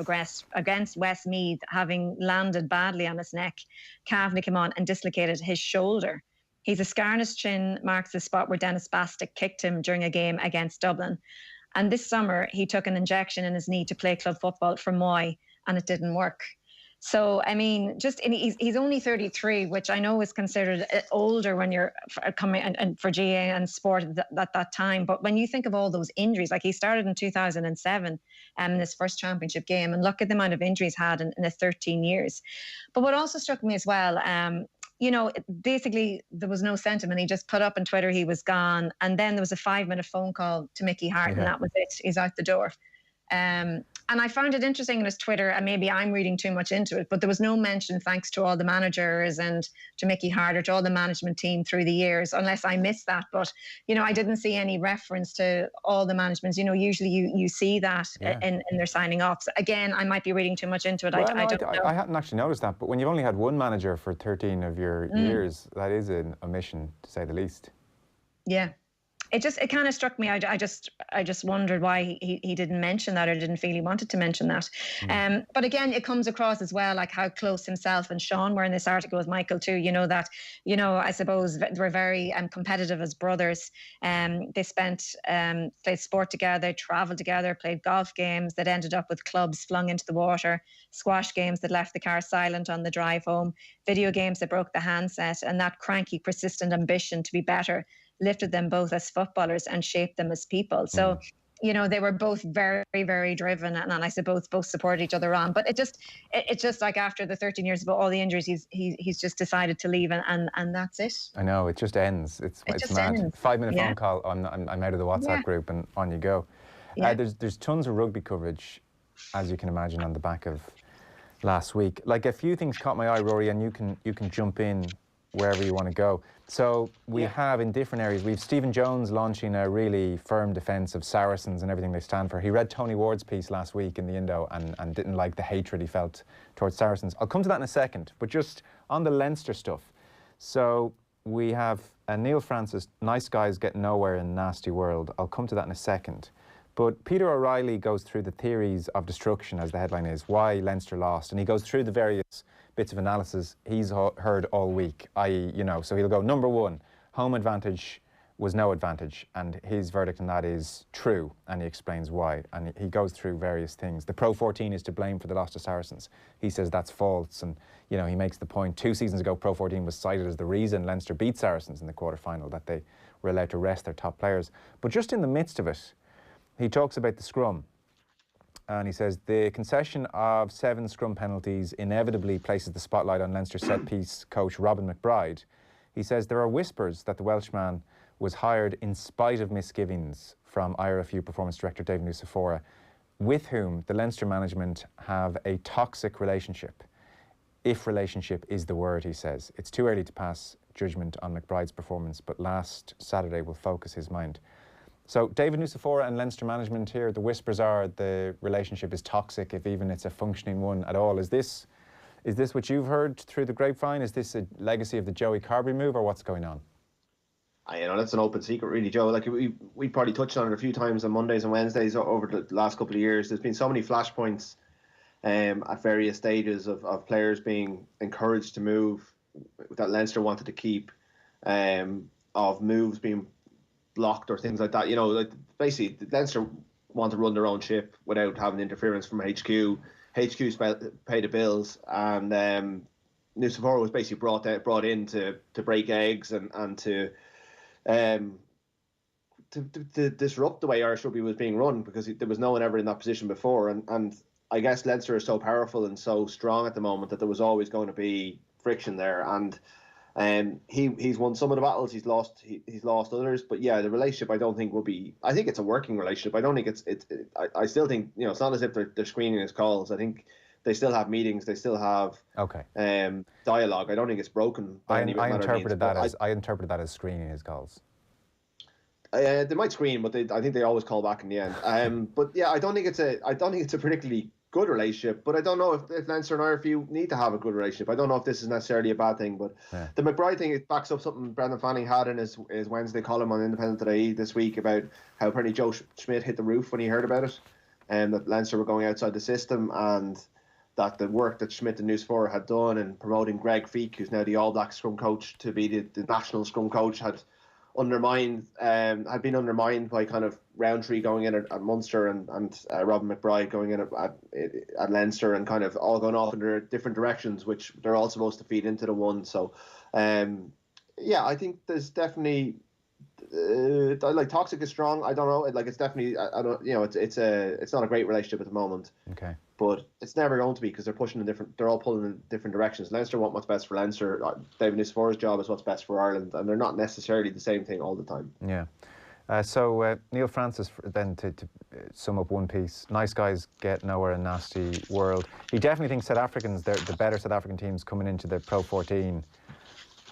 against Westmeath, having landed badly on his neck. Cavanagh came on and dislocated his shoulder. He's a scar on his chin, marks the spot where Dennis Bastick kicked him during a game against Dublin. And this summer, he took an injection in his knee to play club football for Molloy, and it didn't work. So, I mean, he's only 33, which I know is considered older when you're coming and for GAA and sport at that time. But when you think of all those injuries, like he started in 2007 in his first championship game, and look at the amount of injuries had in the 13 years. But what also struck me as well, you know, basically there was no sentiment. He just put up on Twitter he was gone. And then there was a 5-minute phone call to Mickey Hart, and that was it. He's out the door. And I found it interesting in his Twitter, and maybe I'm reading too much into it, but there was no mention thanks to all the managers and to Mickey Hart or to all the management team through the years, unless I missed that. But, you know, I didn't see any reference to all the managements. You know, usually you see that in their signing off. So again, I might be reading too much into it. Well, I don't know. I hadn't actually noticed that, but when you've only had one manager for 13 of your years, that is an omission, to say the least. Yeah. It kind of struck me. I just wondered why he didn't mention that, or didn't feel he wanted to mention that. But again, it comes across as well, like how close himself and Sean were in this article with Michael too. You know that, you know, I suppose they were very competitive as brothers. They played sport together, travelled together, played golf games that ended up with clubs flung into the water, squash games that left the car silent on the drive home, video games that broke the handset, and that cranky, persistent ambition to be better lifted them both as footballers and shaped them as people. So, you know, they were both very, very driven, and I suppose both supported each other on. But it's just like after the 13 years of all the injuries, he's just decided to leave, and that's it. I know, it just ends. It's mad. Ends. 5-minute phone call. I'm out of the WhatsApp group, and on you go. There's tons of rugby coverage, as you can imagine, on the back of last week. Like, a few things caught my eye, Rory, and you can jump in wherever you want to go. So we have in different areas, we have Stephen Jones launching a really firm defence of Saracens and everything they stand for. He read Tony Ward's piece last week in the Indo and didn't like the hatred he felt towards Saracens. I'll come to that in a second, but just on the Leinster stuff. So we have Neil Francis, nice guys get nowhere in a nasty world. I'll come to that in a second. But Peter O'Reilly goes through the theories of destruction, as the headline is, why Leinster lost. And he goes through the various bits of analysis he's heard all week, i.e., you know, so he'll go, number one, home advantage was no advantage, and his verdict on that is true, and he explains why, and he goes through various things. The Pro 14 is to blame for the loss to Saracens. He says that's false, and, you know, he makes the point 2 seasons ago Pro 14 was cited as the reason Leinster beat Saracens in the quarter-final, that they were allowed to rest their top players. But just in the midst of it, he talks about the scrum. And he says, the concession of 7 scrum penalties inevitably places the spotlight on Leinster set-piece coach Robin McBride. He says there are whispers that the Welshman was hired in spite of misgivings from IRFU Performance Director David Nucifora, with whom the Leinster management have a toxic relationship. If relationship is the word, he says. It's too early to pass judgment on McBride's performance, but last Saturday will focus his mind. So David Nucifora and Leinster management here, the whispers are the relationship is toxic, if even it's a functioning one at all. Is this what you've heard through the grapevine? Is this a legacy of the Joey Carbery move, or what's going on? That's an open secret, really, Joe. Like we probably touched on it a few times on Mondays and Wednesdays over the last couple of years. There's been so many flashpoints at various stages of players being encouraged to move that Leinster wanted to keep, of moves being blocked or things like that. Like basically Leinster want to run their own ship without having interference from HQ. HQ's pay the bills, and Nusafora was basically brought in to break eggs and to disrupt the way Irish rugby was being run, because there was no one ever in that position before, and I guess Leinster is so powerful and so strong at the moment that there was always going to be friction there, and he's won some of the battles, he's lost others, but yeah, the relationship I don't think will be. I think it's a working relationship. I don't think I still think it's not as if they're screening his calls. I think they still have meetings, they still have dialogue. I don't think it's broken by any I manner of means. I interpreted that as screening his calls. They might screen, but I think they always call back in the end. But yeah, I don't think it's a particularly good relationship. But I don't know if Leinster and IRFU need to have a good relationship. I don't know if this is necessarily a bad thing. But the McBride thing, it backs up something Brendan Fanning had in his Wednesday column on Independent.ie this week about how apparently Joe Schmidt hit the roof when he heard about it, and that Leinster were going outside the system, and that the work that Schmidt and Nusafora had done in promoting Greg Feek, who's now the All Black scrum coach, to be the national scrum coach, had been undermined by kind of Roundtree going in at Munster and Robin McBride going in at Leinster, and kind of all going off in their different directions, which they're all supposed to feed into the one. So, I think there's definitely toxic is strong. I don't know. It's definitely it's not a great relationship at the moment. Okay. But it's never going to be, because they're all pulling in different directions. Leinster want what's best for Leinster. David Nusafora's job is what's best for Ireland, and they're not necessarily the same thing all the time. Yeah. So Neil Francis, then to sum up one piece, nice guys get nowhere in nasty world. He definitely thinks South Africans, the better South African teams coming into the Pro 14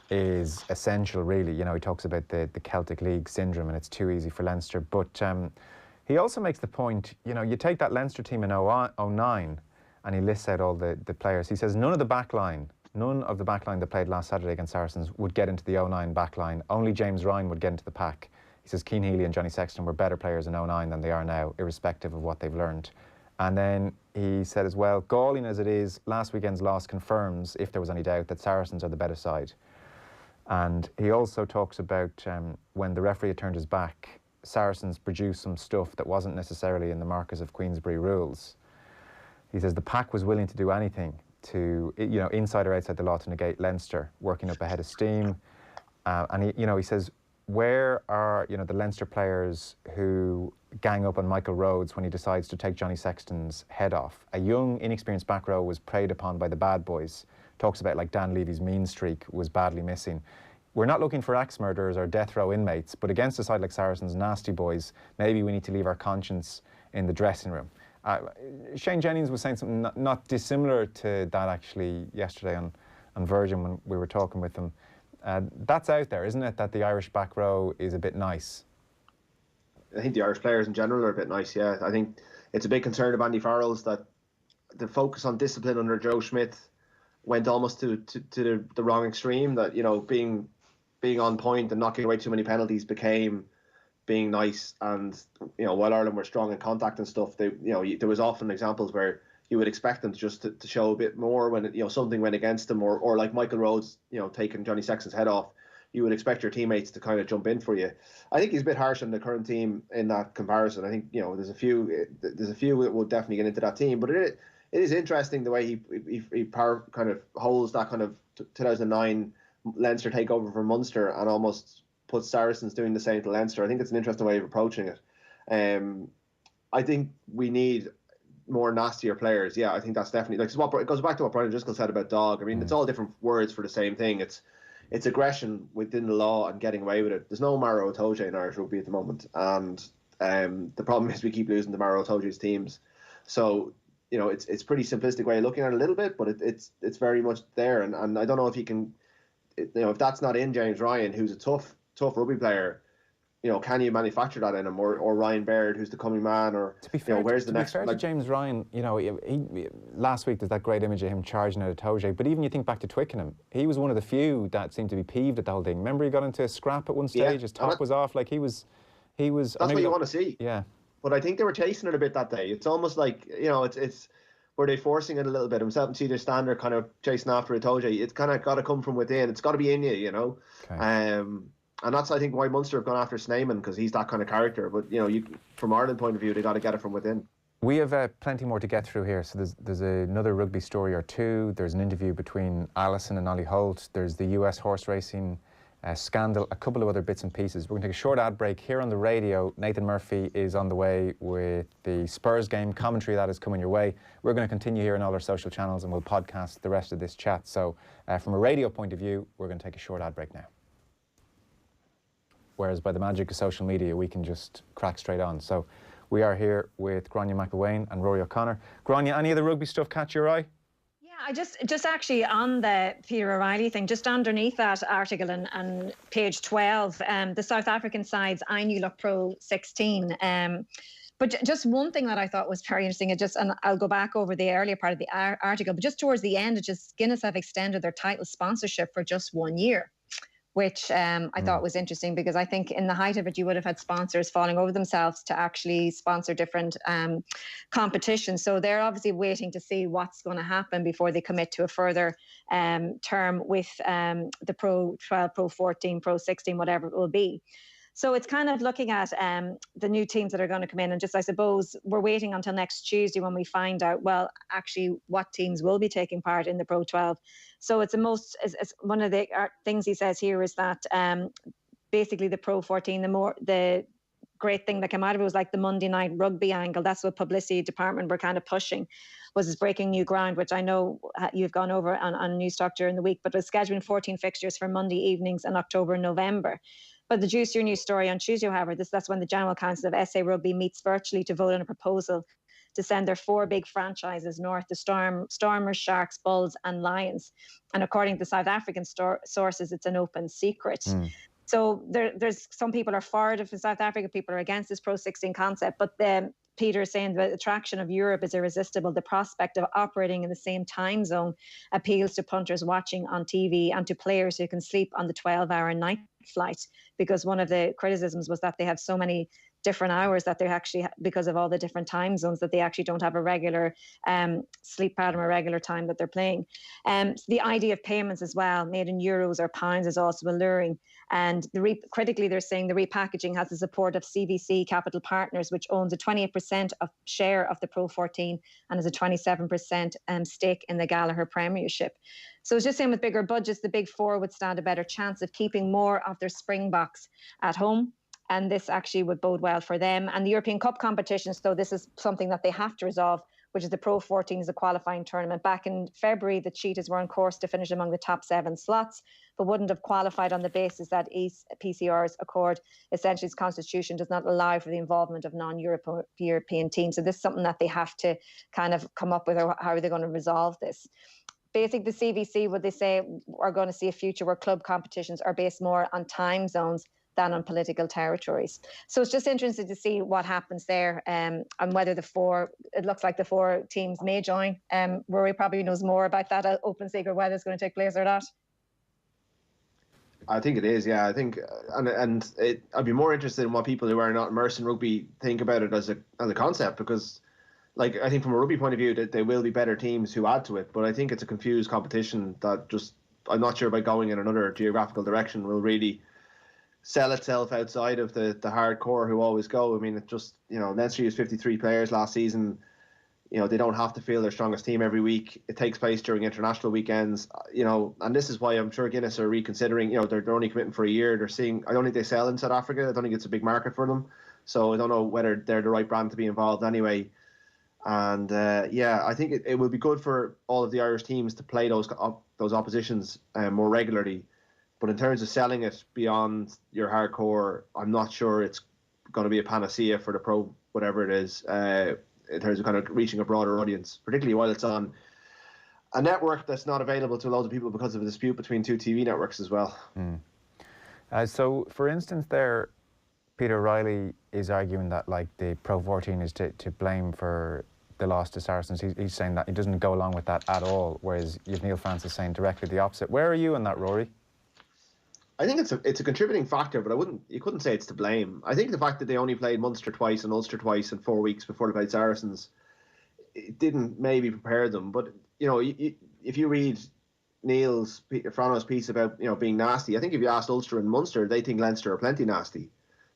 is essential, really. He talks about the Celtic League syndrome, and it's too easy for Leinster. But he also makes the point, you take that Leinster team in 09, and he lists out all the players. He says none of the back line that played last Saturday against Saracens would get into the 09 back line. Only James Ryan would get into the pack. He says Cian Healy and Johnny Sexton were better players in 09 than they are now, irrespective of what they've learned. And then he said as well, galling as it is, last weekend's loss confirms, if there was any doubt, that Saracens are the better side. And he also talks about when the referee had turned his back, Saracens produced some stuff that wasn't necessarily in the Marquess of Queensberry rules. He says the pack was willing to do anything to, inside or outside the law, to negate Leinster, working up ahead of steam. And he says, where are the Leinster players who gang up on Michael Rhodes when he decides to take Johnny Sexton's head off? A young, inexperienced back row was preyed upon by the bad boys. Talks about like Dan Levy's mean streak was badly missing. We're not looking for axe murderers or death row inmates, but against a side like Saracens, nasty boys, maybe we need to leave our conscience in the dressing room. Shane Jennings was saying something not dissimilar to that actually yesterday on Virgin when we were talking with him. That's out there, isn't it, that the Irish back row is a bit nice? I think the Irish players in general are a bit nice, yeah. I think it's a big concern of Andy Farrell's that the focus on discipline under Joe Schmidt went almost to the wrong extreme, that, being on point and not giving away too many penalties became being nice. And while Ireland were strong in contact and stuff, there was often examples where you would expect them to show a bit more when something went against them, or like Michael Rhodes taking Johnny Sexton's head off. You would expect your teammates to kind of jump in for you. I think he's a bit harsh on the current team in that comparison. I think there's a few that will definitely get into that team, but it is interesting the way he kind of holds that kind of 2009 Leinster takeover from Munster and almost puts Saracens doing the same to Leinster. I think it's an interesting way of approaching it. I think we need more nastier players. Yeah, I think that's definitely it goes back to what Brian Driscoll said about dog. I mean, it's all different words for the same thing. It's aggression within the law and getting away with it. There's no Maro Itoje in Irish rugby at the moment, and the problem is we keep losing to Maro Itoje's teams. So it's a pretty simplistic way of looking at it a little bit, but it's very much there. And I don't know if he can, if that's not in James Ryan, who's a tough rugby player, can you manufacture that in him, or Ryan Baird, who's the coming man, or to be fair, where's the next? To James Ryan, he last week there's that great image of him charging out of Toje. But even you think back to Twickenham, he was one of the few that seemed to be peeved at the whole thing. Remember, he got into a scrap at one stage. His top was off. Like he was. That's what you want to see. Yeah. But I think they were chasing it a bit that day. It's almost like it's were they forcing it a little bit? Himself and Cedar Stander kind of chasing after a Toje. It's kind of got to come from within. It's got to be in you. Okay. And that's, I think, why Munster have gone after Snyman, because he's that kind of character. But, from Ireland point of view, they got to get it from within. We have plenty more to get through here. So there's another rugby story or two. There's an interview between Alisson and Ollie Holt. There's the US horse racing scandal, a couple of other bits and pieces. We're going to take a short ad break here on the radio. Nathan Murphy is on the way with the Spurs game commentary that is coming your way. We're going to continue here on all our social channels, and we'll podcast the rest of this chat. So from a radio point of view, we're going to take a short ad break now. Whereas by the magic of social media, we can just crack straight on. So we are here with Grainne McElwain and Ruaidhri O'Connor. Grainne, any of the rugby stuff catch your eye? Yeah, I just actually on the Peter O'Reilly thing, just underneath that article and page 12, the South African side's I knew look pro 16. But just one thing that I thought was very interesting, and I'll go back over the earlier part of the article, but just towards the end, Guinness have extended their title sponsorship for just 1 year, which I thought was interesting, because I think in the height of it, you would have had sponsors falling over themselves to actually sponsor different competitions. So they're obviously waiting to see what's going to happen before they commit to a further term with the Pro 12, Pro 14, Pro 16, whatever it will be. So it's kind of looking at the new teams that are going to come in, and just, I suppose, we're waiting until next Tuesday when we find out, well, actually, what teams will be taking part in the Pro 12. So it's it's one of the things he says here is that basically the Pro 14, the great thing that came out of it was like the Monday night rugby angle. That's what publicity department were kind of pushing, was this breaking new ground, which I know you've gone over on News Talk during the week, but was scheduling 14 fixtures for Monday evenings in October and November. But the juicier news story on Tuesday, however, that's when the General Council of SA Rugby meets virtually to vote on a proposal to send their 4 big franchises north, the Stormers, Sharks, Bulls and Lions. And according to South African sources, it's an open secret. So there's some people are for it. If in South Africa, people are against this Pro 16 concept. But Peter is saying the attraction of Europe is irresistible. The prospect of operating in the same time zone appeals to punters watching on TV and to players who can sleep on the 12-hour night flight, because one of the criticisms was that they have so many different hours that they actually, because of all the different time zones, that they actually don't have a regular sleep pattern or regular time that they're playing. So the idea of payments as well, made in euros or pounds, is also alluring. And critically, they're saying the repackaging has the support of CVC Capital Partners, which owns a 28% of share of the Pro 14 and has a 27% stake in the Gallagher Premiership. So it's just saying with bigger budgets, the big four would stand a better chance of keeping more of their Springboks at home. And this actually would bode well for them. And the European Cup competitions, though, this is something that they have to resolve, which is the Pro 14 is a qualifying tournament. Back in February, the Cheetahs were on course to finish among the top 7 slots, but wouldn't have qualified on the basis that PCR's accord, essentially its constitution, does not allow for the involvement of non-European teams. So this is something that they have to kind of come up with, or how are they going to resolve this? Basically, the CVC, what they say, are going to see a future where club competitions are based more on time zones than on political territories. So it's just interesting to see what happens there, and whether it looks like the 4 teams may join. Rory probably knows more about that open secret, whether it's going to take place or not. I think it is, yeah. I think, I'd be more interested in what people who are not immersed in rugby think about it as a concept, because, like, I think from a rugby point of view, that there will be better teams who add to it, but I think it's a confused competition that just, I'm not sure by going in another geographical direction will really sell itself outside of the hardcore who always go. I mean, it just, Leinster used 53 players last season. They don't have to field their strongest team every week. It takes place during international weekends, and this is why I'm sure Guinness are reconsidering. They're only committing for a year. They're seeing, I don't think they sell in South Africa. I don't think it's a big market for them. So I don't know whether they're the right brand to be involved anyway. And I think it will be good for all of the Irish teams to play those oppositions more regularly. But in terms of selling it beyond your hardcore, I'm not sure it's going to be a panacea for the pro, whatever it is, in terms of kind of reaching a broader audience, particularly while it's on a network that's not available to a lot of people because of a dispute between 2 TV networks as well. So, for instance, there, Peter Riley is arguing that like the Pro 14 is to blame for the loss to Saracens. He's saying that he doesn't go along with that at all, whereas Neil Francis saying directly the opposite. Where are you on that, Rory? I think it's a contributing factor, but you couldn't say it's to blame. I think the fact that they only played Munster twice and Ulster twice in 4 weeks before they played Saracens, it didn't maybe prepare them. But if you read Neil's Frano's piece about being nasty, I think if you asked Ulster and Munster, they think Leinster are plenty nasty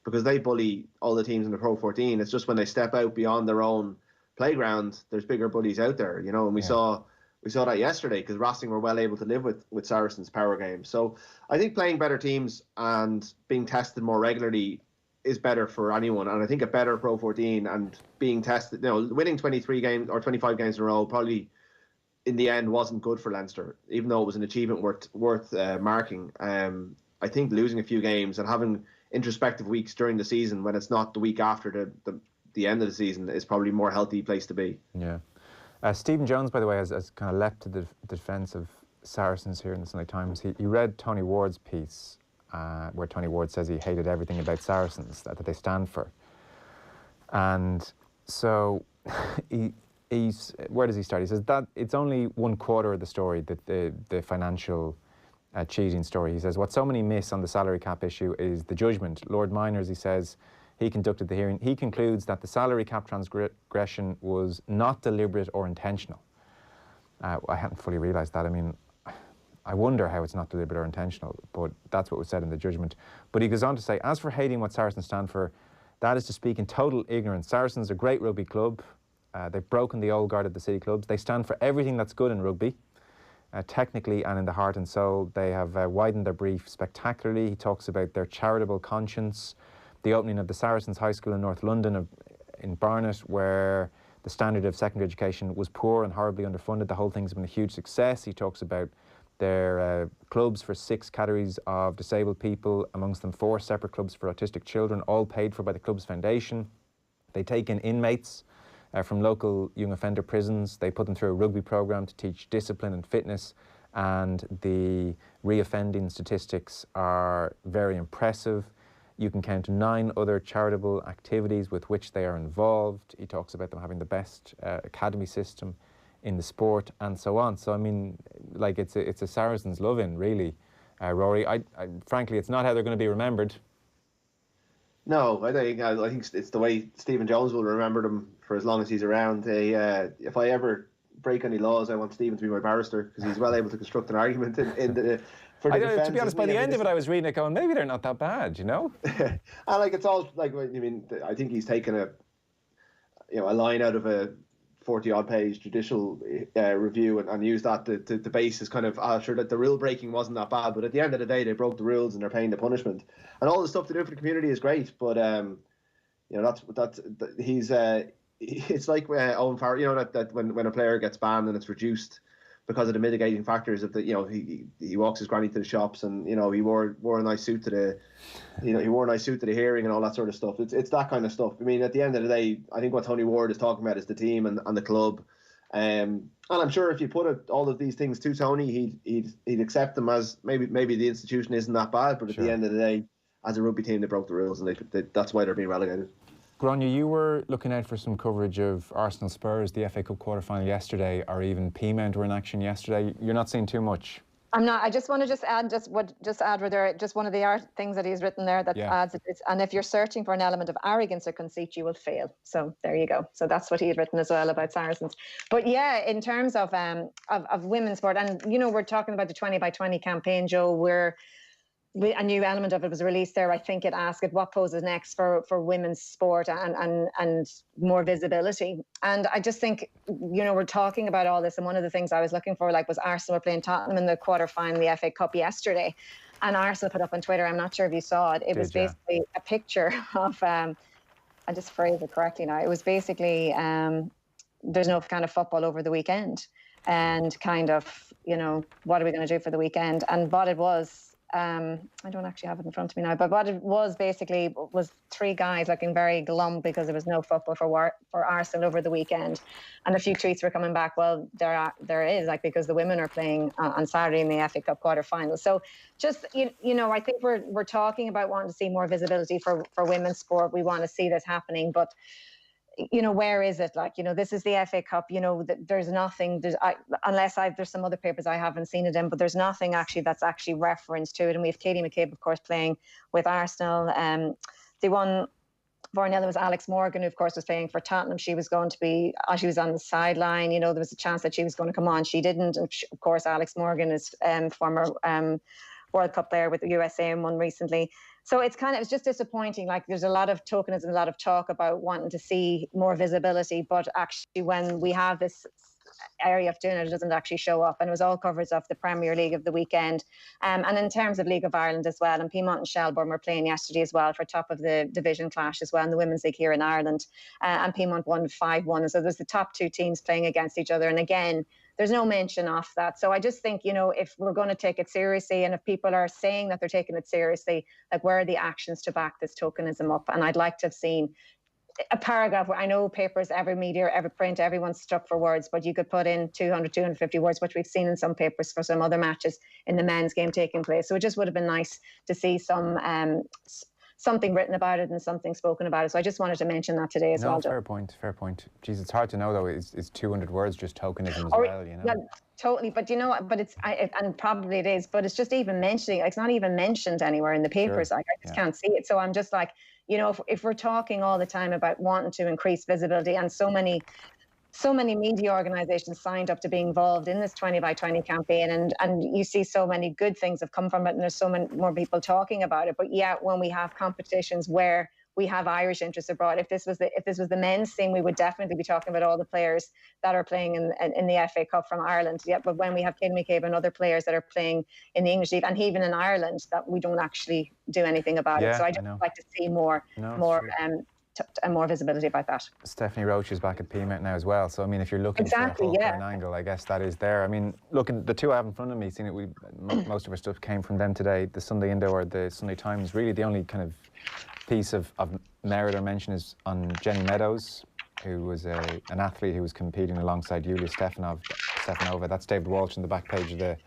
because they bully all the teams in the Pro 14. It's just when they step out beyond their own playground, there's bigger bullies out there, and we saw that yesterday because Racing were well able to live with Saracens' power game. So I think playing better teams and being tested more regularly is better for anyone. And I think a better Pro 14 and being tested, winning 23 games or 25 games in a row probably in the end wasn't good for Leinster, even though it was an achievement worth marking. I think losing a few games and having introspective weeks during the season when it's not the week after the end of the season is probably a more healthy place to be. Yeah. Stephen Jones, by the way, has kind of leapt to the defence of Saracens here in the Sunday Times. He read Tony Ward's piece where Tony Ward says he hated everything about Saracens that they stand for. And so he's where does he start? He says that it's only 1/4 of the story, that the financial cheating story. He says what so many miss on the salary cap issue is the judgment. Lord Miners, he says, he conducted the hearing. He concludes that the salary cap transgression was not deliberate or intentional. I hadn't fully realised that. I mean, I wonder how it's not deliberate or intentional, but that's what was said in the judgment. But he goes on to say, as for hating what Saracens stand for, that is to speak in total ignorance. Saracens are a great rugby club. They've broken the old guard of the city clubs. They stand for everything that's good in rugby, technically and in the heart and soul. They have widened their brief spectacularly. He talks about their charitable conscience, the opening of the Saracens High School in North London, in Barnet, where the standard of secondary education was poor and horribly underfunded. The whole thing's been a huge success. He talks about their clubs for 6 categories of disabled people, amongst them 4 separate clubs for autistic children, all paid for by the club's foundation. They take in inmates from local young offender prisons. They put them through a rugby programme to teach discipline and fitness, and the reoffending statistics are very impressive. You can count 9 other charitable activities with which they are involved. He talks about them having the best academy system in the sport and so on. So I mean, like it's a Saracens love-in, really, Rory. I frankly, it's not how they're going to be remembered. No, I think it's the way Stephen Jones will remember them for as long as he's around. If I ever break any laws, I want Stephen to be my barrister because he's well able to construct an argument in the. Defense, to be honest, by the end of it, I was reading it going, maybe they're not that bad, And it's all like, I mean, I think he's taken a line out of a 40-odd page judicial review and used that to base his kind of sure that the rule breaking wasn't that bad, but at the end of the day, they broke the rules and they're paying the punishment, and all the stuff they do for the community is great. But it's like Owen Farrell, that when a player gets banned and it's reduced because of the mitigating factors of he walks his granny to the shops and he wore a nice suit to the hearing and all that sort of stuff. It's that kind of stuff. I mean, at the end of the day, I think what Tony Ward is talking about is the team and the club. And I'm sure if you put all of these things to Tony, he'd accept them as maybe the institution isn't that bad, but at the end of the day, as a rugby team, they broke the rules and that's why they're being relegated. Grainne, you were looking out for some coverage of Arsenal Spurs, the FA Cup quarter-final yesterday, or even Peamount were in action yesterday. You're not seeing too much. I'm not. I just want to add one of the things that he's written there that adds it. And if you're searching for an element of arrogance or conceit, you will fail. So there you go. So that's what he had written as well about Saracens. But yeah, in terms of women's sport, and we're talking about the 20 by 20 campaign, Joe, where a new element of it was released there. I think it asked what poses next for women's sport and more visibility. And I just think, we're talking about all this. And one of the things I was looking for, was Arsenal were playing Tottenham in the quarter-final of the FA Cup yesterday. And Arsenal put up on Twitter, I'm not sure if you saw it, it was basically a picture of, I just phrase it correctly now, it was basically, there's no kind of football over the weekend. And kind of, what are we going to do for the weekend? And what it was, I don't actually have it in front of me now, but what it was basically was 3 guys looking very glum because there was no football for Arsenal over the weekend, and a few tweets were coming back. Well, there is, like, because the women are playing on Saturday in the FA Cup quarter-final. So just you know, I think we're talking about wanting to see more visibility for women's sport. We want to see this happening, but you know, where is it? Like, you know, this is the FA Cup, you know, there's nothing, there's some other papers I haven't seen it in, but there's nothing actually that's actually referenced to it. And we have Katie McCabe, of course, playing with Arsenal. The one for another was Alex Morgan, who of course was playing for Tottenham. She was going to be, she was on the sideline, you know, there was a chance that she was going to come on. She didn't. And of course, Alex Morgan is former World Cup player with the USA and won recently. So it's just disappointing. Like, there's a lot of tokenism, a lot of talk about wanting to see more visibility, but actually when we have this area of doing it, it doesn't actually show up. And it was all coverage of the Premier League of the weekend. And in terms of League of Ireland as well, and Peamont and Shelbourne were playing yesterday as well for top of the division clash as well in the Women's League here in Ireland. And Peamont won 5-1. So there's the top 2 teams playing against each other. And again, there's no mention of that. So I just think, you know, if we're going to take it seriously, and if people are saying that they're taking it seriously, like, where are the actions to back this tokenism up? And I'd like to have seen a paragraph where, I know papers, every media, every print, everyone's stuck for words, but you could put in 200, 250 words, which we've seen in some papers for some other matches in the men's game taking place. So it just would have been nice to see something written about it and something spoken about it. So I just wanted to mention that today as well. Fair point. Jeez, it's hard to know though. Is 200 words just tokenism as well? You know. Yeah, totally. But you know what? But and probably it is. But it's just even mentioning. It's not even mentioned anywhere in the papers. Sure. Like, I just can't see it. So I'm just like, you know, if we're talking all the time about wanting to increase visibility, and so many media organisations signed up to be involved in this 20 by 20 campaign, and you see so many good things have come from it, and there's so many more people talking about it. But yeah, when we have competitions where we have Irish interests abroad, if this was the men's team, we would definitely be talking about all the players that are playing in the FA Cup from Ireland. Yeah, but when we have Katie McCabe and other players that are playing in the English League, and even in Ireland, that we don't actually do anything about it. So I just like to see more visibility about that. Stephanie Roche is back at Peamount now as well. So I mean, if you're looking for an angle, I guess that is there. I mean, looking, the 2 I have in front of me, seeing it, most of our stuff came from them today. The Sunday Indo or the Sunday Times. Really, the only kind of piece of merit or mention is on Jenny Meadows, who was an athlete who was competing alongside Yulia Stefanova. That's David Walsh on the back page of the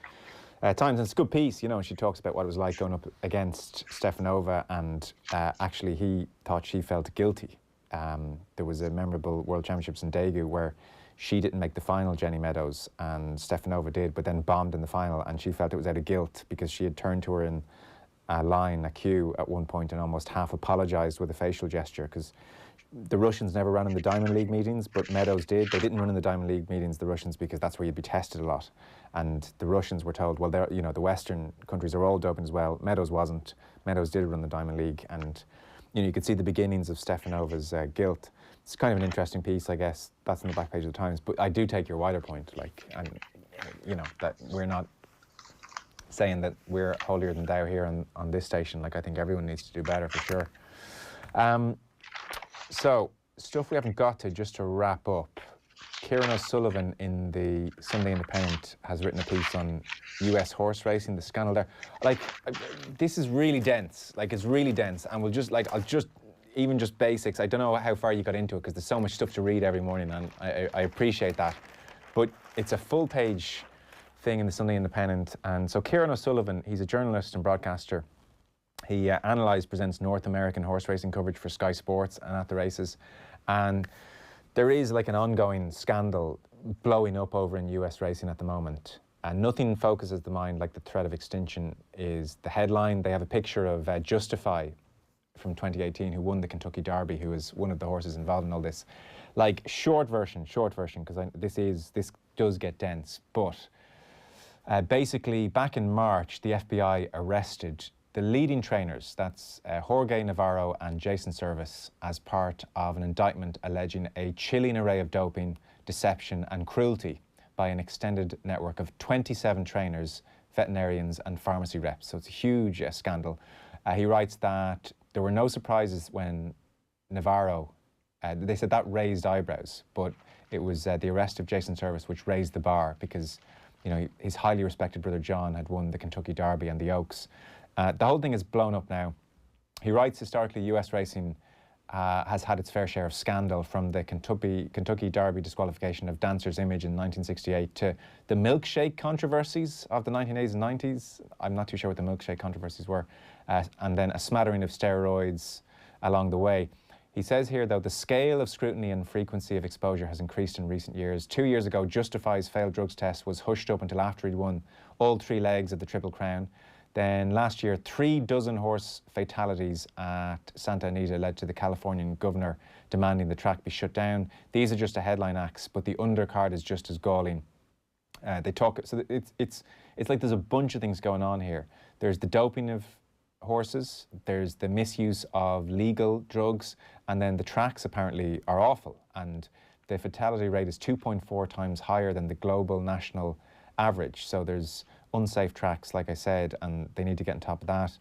Times, and it's a good piece, you know. She talks about what it was like going up against Stefanova, and actually he thought she felt guilty. There was a memorable World Championships in Daegu where she didn't make the final, Jenny Meadows, and Stefanova did, but then bombed in the final, and she felt it was out of guilt because she had turned to her in a queue at one point and almost half apologised with a facial gesture, because the Russians never ran in the Diamond League meetings, but Meadows did. They didn't run in the Diamond League meetings, the Russians, because that's where you'd be tested a lot. And the Russians were told, well, you know, the Western countries are all doping as well. Meadows wasn't. Meadows did run the Diamond League, and you know, you could see the beginnings of Stefanova's guilt. It's kind of an interesting piece, I guess. That's on the back page of the Times. But I do take your wider point, like, and you know, that we're not saying that we're holier than thou here on this station. Like, I think everyone needs to do better for sure. So, stuff we haven't got to, just to wrap up. Kieran O'Sullivan in the Sunday Independent has written a piece on US horse racing, the scandal there. Like, this is really dense. Like, it's really dense. And we'll just, like, even just basics. I don't know how far you got into it because there's so much stuff to read every morning, and I appreciate that. But it's a full page thing in the Sunday Independent. And so Kieran O'Sullivan, he's a journalist and broadcaster. He presents North American horse racing coverage for Sky Sports and at the races. And there is like an ongoing scandal blowing up over in US racing at the moment. And nothing focuses the mind like the threat of extinction is the headline. They have a picture of Justify from 2018, who won the Kentucky Derby, who is one of the horses involved in all this. Like, short version, because this does get dense. But basically, back in March, the FBI arrested the leading trainers, that's Jorge Navarro and Jason Service, as part of an indictment alleging a chilling array of doping, deception and cruelty by an extended network of 27 trainers, veterinarians and pharmacy reps. So it's a huge scandal. He writes that there were no surprises when Navarro, they said that raised eyebrows, but it was the arrest of Jason Service which raised the bar, because you know, his highly respected brother John had won the Kentucky Derby and the Oaks. The whole thing is blown up now. He writes, historically, US racing has had its fair share of scandal, from the Kentucky Derby disqualification of Dancer's Image in 1968 to the milkshake controversies of the 1980s and 90s. I'm not too sure what the milkshake controversies were. And then a smattering of steroids along the way. He says here, though, the scale of scrutiny and frequency of exposure has increased in recent years. 2 years ago, Justify's failed drugs test was hushed up until after he'd won all 3 legs of the Triple Crown. Then last year, 3 dozen horse fatalities at Santa Anita led to the Californian governor demanding the track be shut down. These are just a headline acts, but the undercard is just as galling. So it's like there's a bunch of things going on here. There's the doping of horses, there's the misuse of legal drugs, and then the tracks apparently are awful. And the fatality rate is 2.4 times higher than the global national average. So there's unsafe tracks, like I said, and they need to get on top of that.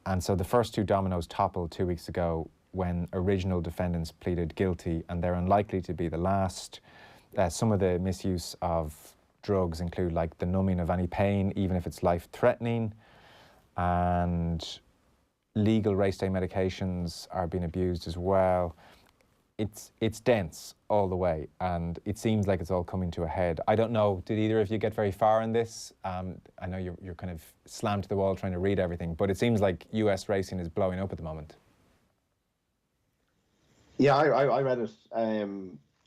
And so the first 2 dominoes toppled 2 weeks ago when original defendants pleaded guilty, and they're unlikely to be the last. Some of the misuse of drugs include like the numbing of any pain, even if it's life-threatening, and legal race day medications are being abused as well. It's dense all the way, and it seems like it's all coming to a head. I don't know, did either of you get very far in this? I know you're kind of slammed to the wall trying to read everything, but it seems like US racing is blowing up at the moment. Yeah, I read it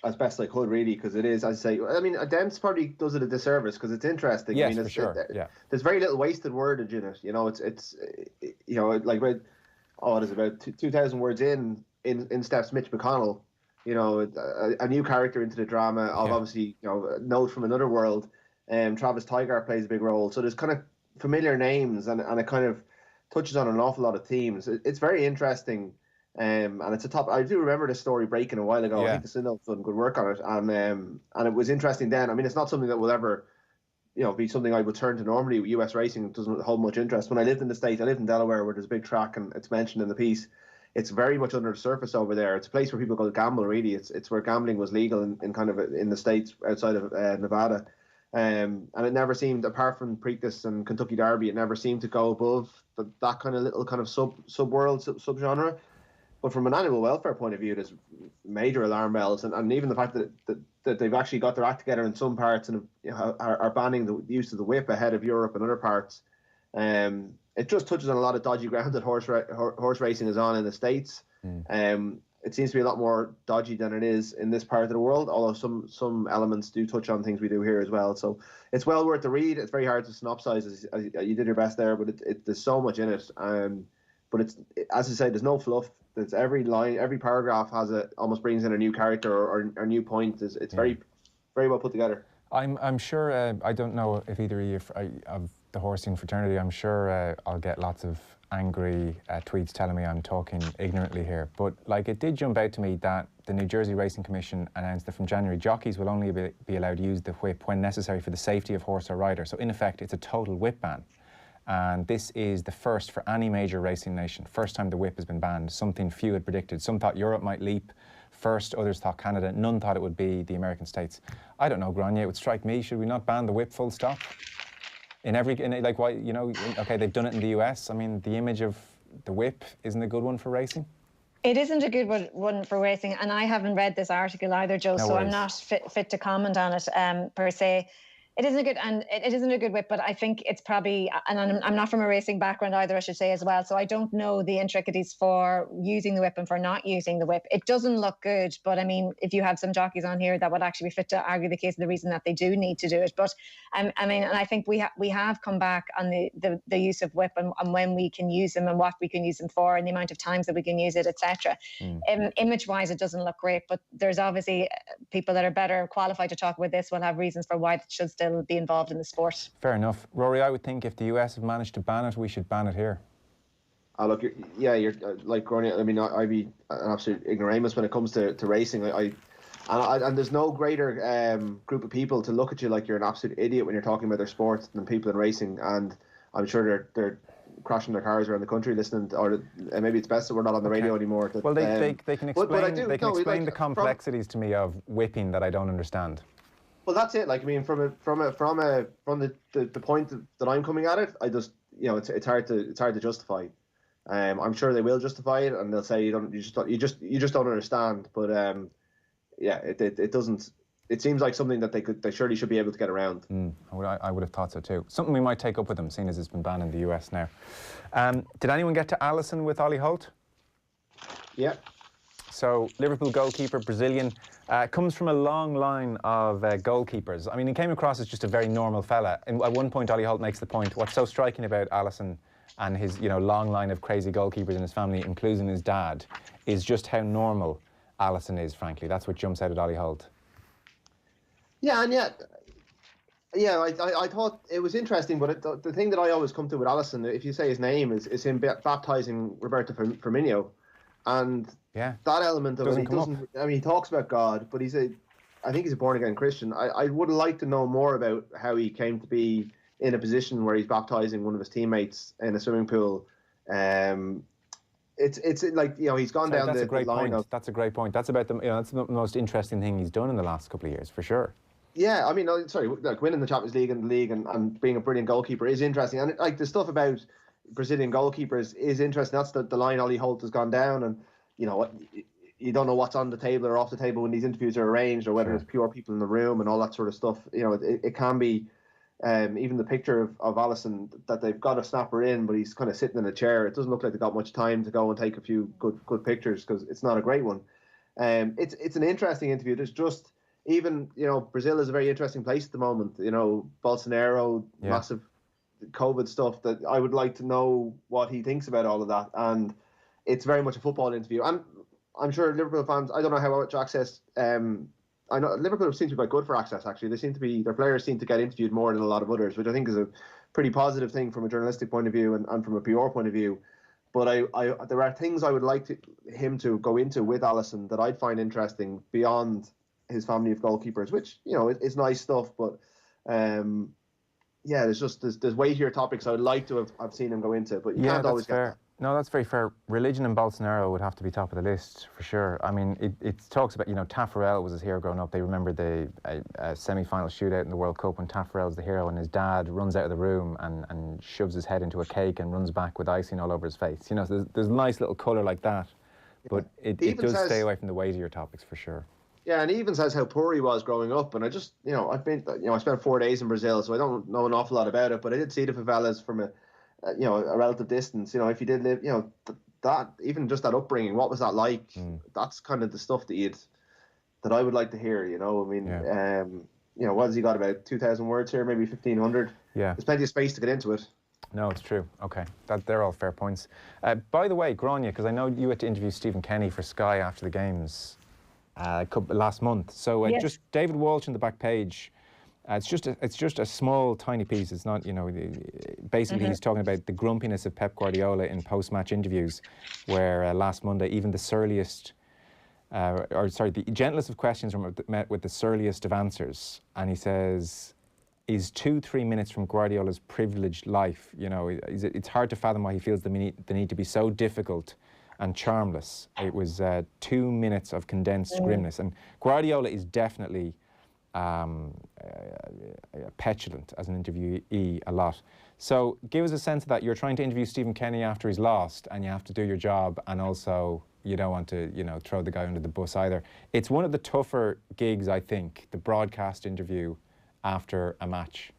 as best I could, really, because it is, as I say, I mean, Demp's probably does it a disservice because it's interesting. Yes, I mean, for sure. Yeah. There's very little wasted wordage in it. You know, it's you know, like, what is it, about 2,000 words in steps Mitch McConnell. You know, a new character into the drama of, obviously, you know, a note from another world. Travis Tigard plays a big role. So there's kind of familiar names, and it kind of touches on an awful lot of themes. It's very interesting. And it's a top. I do remember this story breaking a while ago. Yeah. I think the Synod's done good work on it, and it was interesting then. I mean, it's not something that will ever, you know, be something I would turn to normally. US racing doesn't hold much interest. When I lived in the States, I lived in Delaware, where there's a big track, and it's mentioned in the piece. It's very much under the surface over there. It's a place where people go to gamble. Really, it's where gambling was legal in kind of in the States outside of Nevada, and it never seemed, apart from Preakness and Kentucky Derby, it never seemed to go above that kind of little kind of subgenre. But from an animal welfare point of view, there's major alarm bells, and even the fact that they've actually got their act together in some parts and, you know, are banning the use of the whip ahead of Europe and other parts. It just touches on a lot of dodgy ground that horse racing is on in the States. It seems to be a lot more dodgy than it is in this part of the world, although some elements do touch on things we do here as well. So it's well worth the read. It's very hard to synopsize, as you did your best there, but there's so much in it. But it's, as I say, there's no fluff. It's every line, every paragraph almost brings in a new character or a new point. It's very, very well put together. I'm sure, I don't know if either of you of the horsing fraternity, I'm sure I'll get lots of angry tweets telling me I'm talking ignorantly here. But like, it did jump out to me that the New Jersey Racing Commission announced that from January, jockeys will only be allowed to use the whip when necessary for the safety of horse or rider. So in effect, it's a total whip ban. And this is the first for any major racing nation. First time the whip has been banned, something few had predicted. Some thought Europe might leap first, others thought Canada. None thought it would be the American states. I don't know, Grainne, it would strike me, should we not ban the whip full stop? Like, why, you know, okay, they've done it in the US. I mean, the image of the whip isn't a good one for racing. It isn't a good one for racing, and I haven't read this article either, Joe, so I'm not fit to comment on it per se. It isn't a good whip, but I think it's probably, and I'm not from a racing background either, I should say as well, so I don't know the intricacies for using the whip and for not using the whip. It doesn't look good, but I mean, if you have some jockeys on here that would actually be fit to argue the case of the reason that they do need to do it. But I mean, and I think we have come back on the use of whip and when we can use them and what we can use them for and the amount of times that we can use it, etc. Image-wise, it doesn't look great, but there's obviously people that are better qualified to talk about this will have reasons for why it should still be involved in the sport. Fair enough. Rory, I would think if the US have managed to ban it, we should ban it here. Look, you're like Grainne. I mean, I'd be an absolute ignoramus when it comes to racing. And there's no greater group of people to look at you like you're an absolute idiot when you're talking about their sport than people in racing. And I'm sure they're crashing their cars around the country listening, or maybe it's best that we're not on the radio anymore. Well, they can explain the complexities to me of whipping that I don't understand. Well, that's it. Like, I mean, from the point that I'm coming at it, I just, it's hard to justify. I'm sure they will justify it, and they'll say you just don't understand. But yeah, it doesn't. It seems like something that they surely should be able to get around. I would have thought so too. Something we might take up with them, seeing as it's been banned in the US now. Did anyone get to Alisson with Ollie Holt? Yeah. So Liverpool goalkeeper, Brazilian, comes from a long line of goalkeepers. I mean, he came across as just a very normal fella. And at one point, Ollie Holt makes the point, what's so striking about Alisson and his long line of crazy goalkeepers in his family, including his dad, is just how normal Alisson is, frankly. That's what jumps out at Ollie Holt. Yeah, and yet, I thought it was interesting, but the thing that I always come to with Alisson, if you say his name, is him baptising Roberto Firmino. And that element of it, he talks about God, but I think he's a born-again Christian. I would like to know more about how he came to be in a position where he's baptising one of his teammates in a swimming pool. It's like, he's gone down the line of... That's a great point. That's about that's the most interesting thing he's done in the last couple of years, for sure. Yeah, I mean, like winning the Champions League and the league and being a brilliant goalkeeper is interesting. And like the stuff about Brazilian goalkeepers is interesting. That's the line Ollie Holt has gone down, and you don't know what's on the table or off the table when these interviews are arranged, or whether it's pure people in the room and all that sort of stuff. It can be even the picture of Alisson that they've got a snapper in, but he's kind of sitting in a chair. It doesn't look like they got much time to go and take a few good pictures, because it's not a great one. It's an interesting interview. There's just even Brazil is a very interesting place at the moment. Bolsonaro, massive COVID stuff, that I would like to know what he thinks about all of that. And it's very much a football interview. And I'm sure Liverpool fans, I don't know how much access, I know Liverpool seem to be quite good for access, actually. Their players seem to get interviewed more than a lot of others, which I think is a pretty positive thing from a journalistic point of view and from a PR point of view. But there are things I would like him to go into with Alisson that I'd find interesting beyond his family of goalkeepers, which, it's nice stuff, but there's weightier topics I would like to have seen him go into, but you can't always get that. No, that's very fair. Religion and Bolsonaro would have to be top of the list, for sure. I mean, it talks about, Taffarel was his hero growing up. They remember the semi-final shootout in the World Cup when Taffarel's the hero and his dad runs out of the room and shoves his head into a cake and runs back with icing all over his face. So there's nice little colour like that, but it does stay away from the weightier topics, for sure. Yeah, and he even says how poor he was growing up. And I just, I spent 4 days in Brazil, so I don't know an awful lot about it, but I did see the favelas from a relative distance. If you did live, that, even just that upbringing, what was that like? That's kind of the stuff that I would like to hear, what has he got, about 2,000 words here, maybe 1,500? Yeah. There's plenty of space to get into it. No, it's true. Okay, they're all fair points. By the way, Grainne, because I know you had to interview Stephen Kenny for Sky after the games last month. So just David Walsh on the back page. It's just a small, tiny piece. It's not, basically he's talking about the grumpiness of Pep Guardiola in post-match interviews, where last Monday even the surliest, the gentlest of questions were met with the surliest of answers. And he says, is 2-3 minutes from Guardiola's privileged life, it's hard to fathom why he feels the need to be so difficult and charmless. It was 2 minutes of condensed grimness. And Guardiola is definitely petulant as an interviewee a lot. So give us a sense of that. You're trying to interview Stephen Kenny after he's lost, and you have to do your job, and also you don't want to, throw the guy under the bus either. It's one of the tougher gigs, I think, the broadcast interview after a match.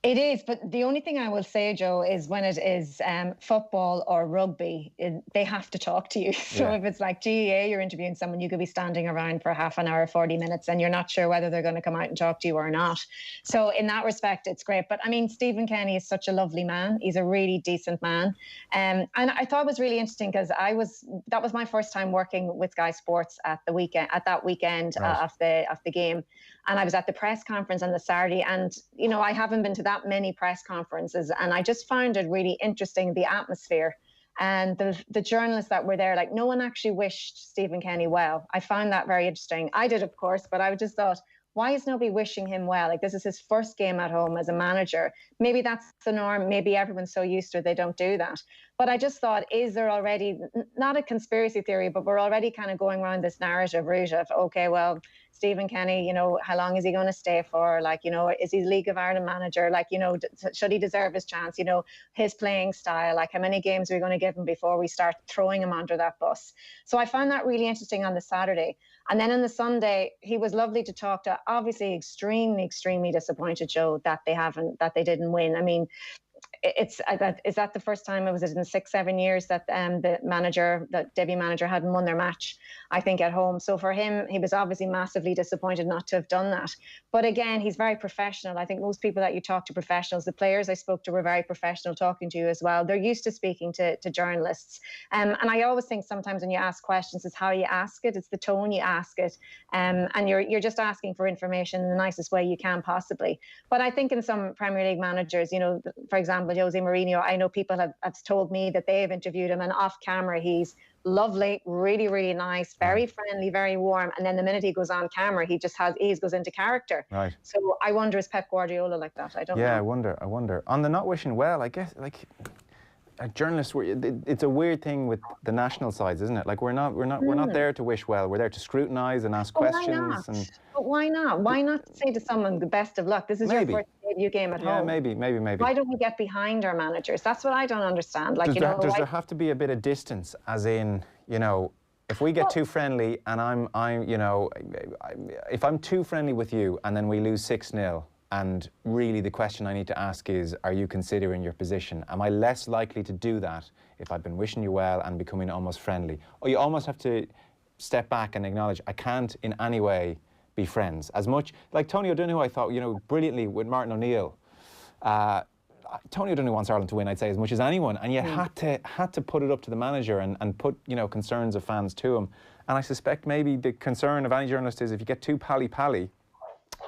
It is, but the only thing I will say, Joe, is when it is football or rugby, they have to talk to you. So if it's like GAA, you're interviewing someone, you could be standing around for half an hour, 40 minutes, and you're not sure whether they're going to come out and talk to you or not. So in that respect, it's great. But I mean, Stephen Kenny is such a lovely man. He's a really decent man. And I thought it was really interesting because that was my first time working with Sky Sports at that weekend of the game. And I was at the press conference on the Saturday, and, I haven't been to that many press conferences, and I just found it really interesting, the atmosphere and the journalists that were there. Like, no one actually wished Stephen Kenny well. I found that very interesting. I did, of course, but I just thought, why is nobody wishing him well? Like, this is his first game at home as a manager. Maybe that's the norm. Maybe everyone's so used to it, they don't do that. But I just thought, is there already, not a conspiracy theory, but we're already kind of going around this narrative route of, okay, well, Stephen Kenny, you know, how long is he going to stay for? Like, you know, is he League of Ireland manager? Like, you know, should he deserve his chance? You know, his playing style, like how many games are we going to give him before we start throwing him under that bus? So I found that really interesting on the Saturday. And then on the Sunday, he was lovely to talk to. Obviously, extremely disappointed, Joe, that they didn't win. I mean, is that the first time? It was in 6-7 years that the debut manager hadn't won their match, I think, at home. So for him, he was obviously massively disappointed not to have done that. But again, he's very professional. I think most people that you talk to, professionals, the players I spoke to were very professional talking to you as well. They're used to speaking to journalists. And I always think sometimes when you ask questions, it's how you ask it, it's the tone you ask it. And you're just asking for information in the nicest way you can possibly. But I think in some Premier League managers, you know, for example, Jose Mourinho, I know people have told me that they've interviewed him, and off camera he's lovely, really nice, very friendly, very warm, and then the minute he goes on camera he goes into character. Right. So I wonder, is Pep Guardiola like that? I don't know. Yeah, I wonder. On the not wishing well, I guess, like, journalists, it's a weird thing with the national sides, isn't it? Like, we're not there to wish well. We're there to scrutinise and ask questions. But why not? Why not say to someone, the best of luck? This is your first debut game at home. Yeah, maybe. Why don't we get behind our managers? That's what I don't understand. Like, does there have to be a bit of distance? As in, you know, if we get too friendly and I'm, you know, if I'm too friendly with you and then we lose 6-0. And really the question I need to ask is, are you considering your position? Am I less likely to do that if I've been wishing you well and becoming almost friendly? Or you almost have to step back and acknowledge, I can't in any way be friends. As much, like Tony O'Donoghue, I thought, you know, brilliantly with Martin O'Neill. Tony O'Donoghue wants Ireland to win, I'd say, as much as anyone. And yet had to put it up to the manager and put, you know, concerns of fans to him. And I suspect maybe the concern of any journalist is if you get too pally-pally,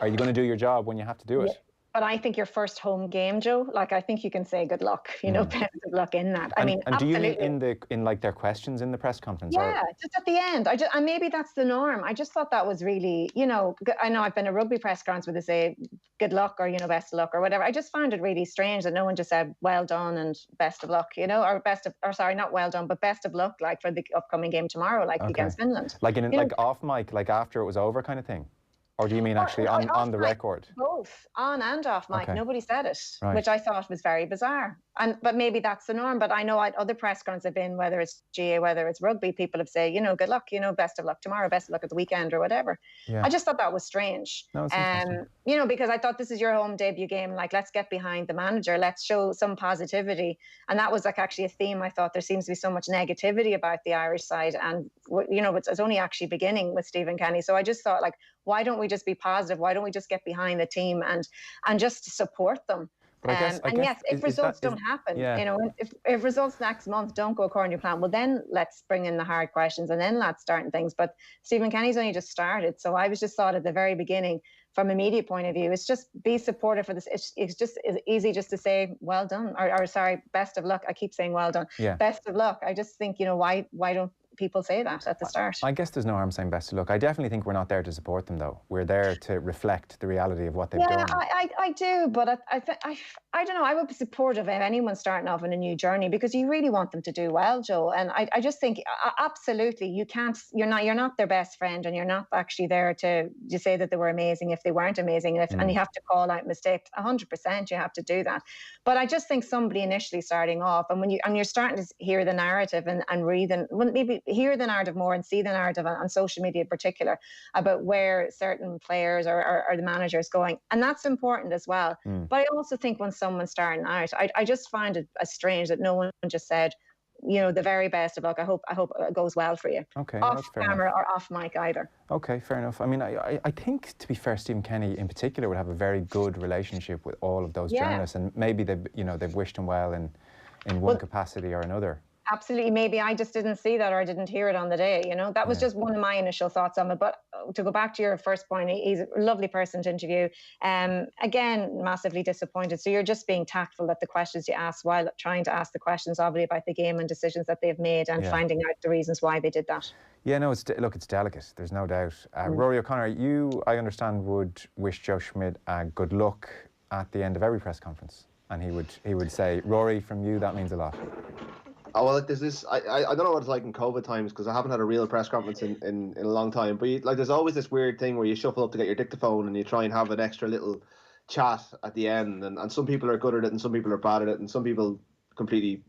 are you going to do your job when you have to do it? Yeah. But I think your first home game, Joe, like, I think you can say good luck, you know, best of luck in that. I mean, and absolutely. Do you mean in like their questions in the press conference? Yeah, just at the end. And maybe that's the norm. I just thought that was really, you know, I know I've been a rugby press conference where they say good luck or, you know, best of luck or whatever. I just found it really strange that no one just said well done and best of luck, you know, or not well done, but best of luck, like for the upcoming game tomorrow, like against Finland. Like like off mic, like after it was over kind of thing? Or do you mean actually on the record? Both, on and off mic. Okay. Nobody said it, which I thought was very bizarre. But maybe that's the norm. But I know at other press conferences I've been, whether it's GA, whether it's rugby, people have said, you know, good luck, you know, best of luck tomorrow, best of luck at the weekend or whatever. Yeah. I just thought that was strange. No, it's interesting. You know, because I thought this is your home debut game. Like, let's get behind the manager. Let's show some positivity. And that was like actually a theme. I thought there seems to be so much negativity about the Irish side. And, you know, it's only actually beginning with Stephen Kenny. So I just thought, like, why don't we just be positive? Why don't we just get behind the team and just support them? But I guess, yes, if results don't happen, you know, if results next month don't go according to plan, well, then let's bring in the hard questions and then let's start things. But Stephen Kenny's only just started. So I was just thought at the very beginning, from a media point of view, it's just be supportive for this. It's just easy just to say, well done, or sorry, best of luck. I keep saying well done. Yeah. Best of luck. I just think, you know, why don't people say that at the start? I guess there's no harm saying best of luck. I definitely think we're not there to support them, though. We're there to reflect the reality of what they've done. Yeah, I do, but I don't know. I would be supportive of anyone starting off on a new journey because you really want them to do well, Joe. And I just think absolutely you're not their best friend, and you're not actually there to say that they were amazing if they weren't amazing, and you have to call out mistakes. 100%, you have to do that. But I just think somebody initially starting off, and when you're starting to hear the narrative and read and maybe hear the narrative more and see the narrative on social media in particular about where certain players or the manager is going, and that's important as well. But I also think when someone's starting out, I just find it strange that no one just said, you know, the very best of luck. I hope it goes well for you. Okay, off camera or off mic either. Okay, fair enough. I mean, I think, to be fair, Stephen Kenny in particular would have a very good relationship with all of those journalists, and maybe they've wished him well in one capacity or another. Absolutely. Maybe I just didn't see that, or I didn't hear it on the day. That was just one of my initial thoughts on it. But to go back to your first point, he's a lovely person to interview. Again, massively disappointed. So you're just being tactful at the questions you ask, while trying to ask the questions, obviously, about the game and decisions that they've made, and finding out the reasons why they did that. Yeah, no, it's delicate. There's no doubt. Rory O'Connor, you, I understand, would wish Joe Schmidt good luck at the end of every press conference, and he would say, "Rory, from you, that means a lot." Oh, well, there's this. I don't know what it's like in COVID times, because I haven't had a real press conference in a long time. But there's always this weird thing where you shuffle up to get your dictaphone and you try and have an extra little chat at the end. And some people are good at it, and some people are bad at it, and some people completely.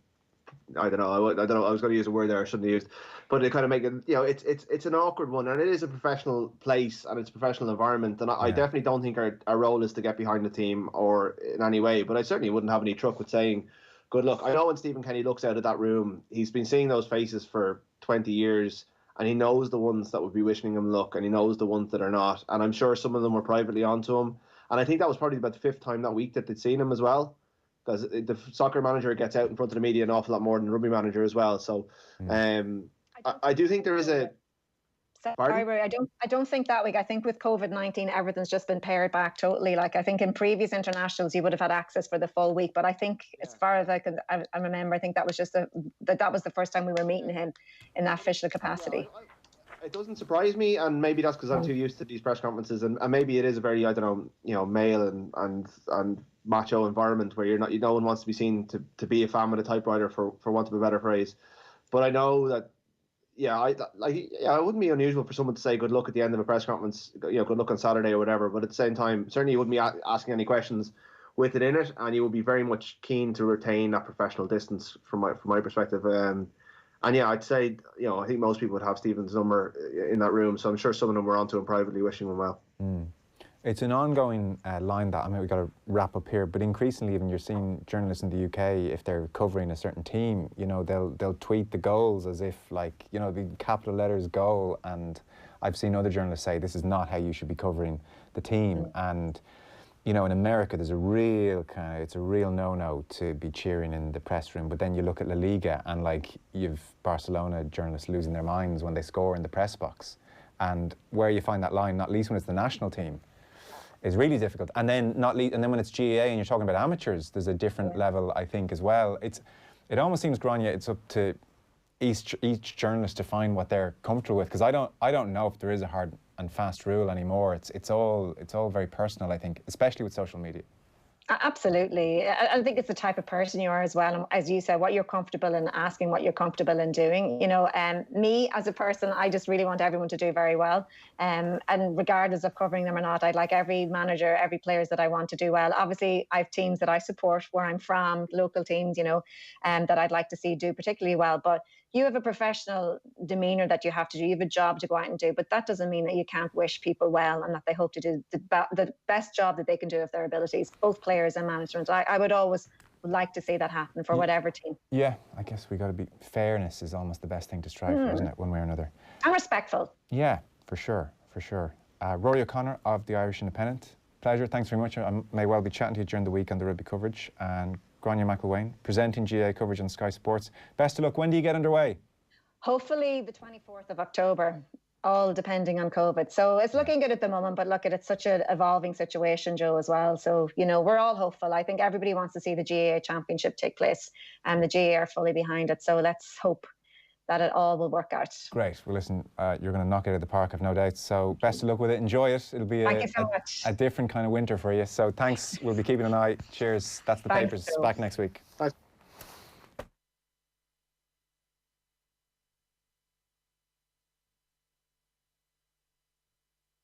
I don't know. I don't know. I was going to use a word there I shouldn't have used, but they kind of make it. It's an awkward one, and it is a professional place and it's a professional environment. And I definitely don't think our role is to get behind the team or in any way. But I certainly wouldn't have any truck with saying good luck. I know when Stephen Kenny looks out of that room, he's been seeing those faces for 20 years, and he knows the ones that would be wishing him luck, and he knows the ones that are not. And I'm sure some of them were privately onto him. And I think that was probably about the 5th time that week that they'd seen him as well, because the soccer manager gets out in front of the media an awful lot more than the rugby manager as well. So I do think there is a... Sorry, Rory, I don't think that week. I think with COVID-19, everything's just been pared back totally. Like, I think in previous internationals, you would have had access for the full week. But I think, as far as I remember, I think that was just that was the first time we were meeting him in that official capacity. It doesn't surprise me, and maybe that's because I'm too used to these press conferences, and maybe it is a very, I don't know, male and macho environment where no one wants to be seen to be a fan of a typewriter, for want of a better phrase. But I know that. It wouldn't be unusual for someone to say good luck at the end of a press conference, good luck on Saturday or whatever. But at the same time, certainly you wouldn't be asking any questions with it in it, and you would be very much keen to retain that professional distance from my perspective. I'd say, I think most people would have Stephen's number in that room, so I'm sure some of them were onto him privately wishing him well. It's an ongoing line that, we've got to wrap up here, but increasingly even you're seeing journalists in the UK, if they're covering a certain team, they'll tweet the goals as if the capital letters goal, and I've seen other journalists say this is not how you should be covering the team. And in America there's it's a real no-no to be cheering in the press room, but then you look at La Liga and you've Barcelona journalists losing their minds when they score in the press box, and where you find that line, not least when it's the national team, is really difficult. And then when it's GAA and you're talking about amateurs, there's a different level, I think, as well. It almost seems, Grainne, it's up to each journalist to find what they're comfortable with, because I don't know if there is a hard and fast rule anymore. It's all very personal, I think, especially with social media. Absolutely. I think it's the type of person you are as well. And as you said, what you're comfortable in asking, what you're comfortable in doing. Me as a person, I just really want everyone to do very well. And regardless of covering them or not, I'd like every manager, every players that I want to do well. Obviously, I have teams that I support where I'm from, local teams, that I'd like to see do particularly well. But you have a professional demeanour that you have to do. You have a job to go out and do, but that doesn't mean that you can't wish people well and that they hope to do the best job that they can do of their abilities, both players and management. I would always like to see that happen for whatever team. Yeah, I guess we got to be... Fairness is almost the best thing to strive for, isn't it, one way or another? And respectful. Yeah, for sure. Rory O'Connor of the Irish Independent, pleasure. Thanks very much. I may well be chatting to you during the week on the rugby coverage. And Grainne McElwain, presenting GAA coverage on Sky Sports. Best of luck. When do you get underway? Hopefully the 24th of October, all depending on COVID. So it's looking good at the moment, but look, it's such an evolving situation, Joe, as well. So, we're all hopeful. I think everybody wants to see the GAA Championship take place, and the GAA are fully behind it. So let's hope that it all will work out. Great. Well, listen, you're going to knock it out of the park, I've no doubt. So best of luck with it. Enjoy it. It'll be a different kind of winter for you. So thanks. We'll be keeping an eye. Cheers. That's the Papers. Back next week. Thanks.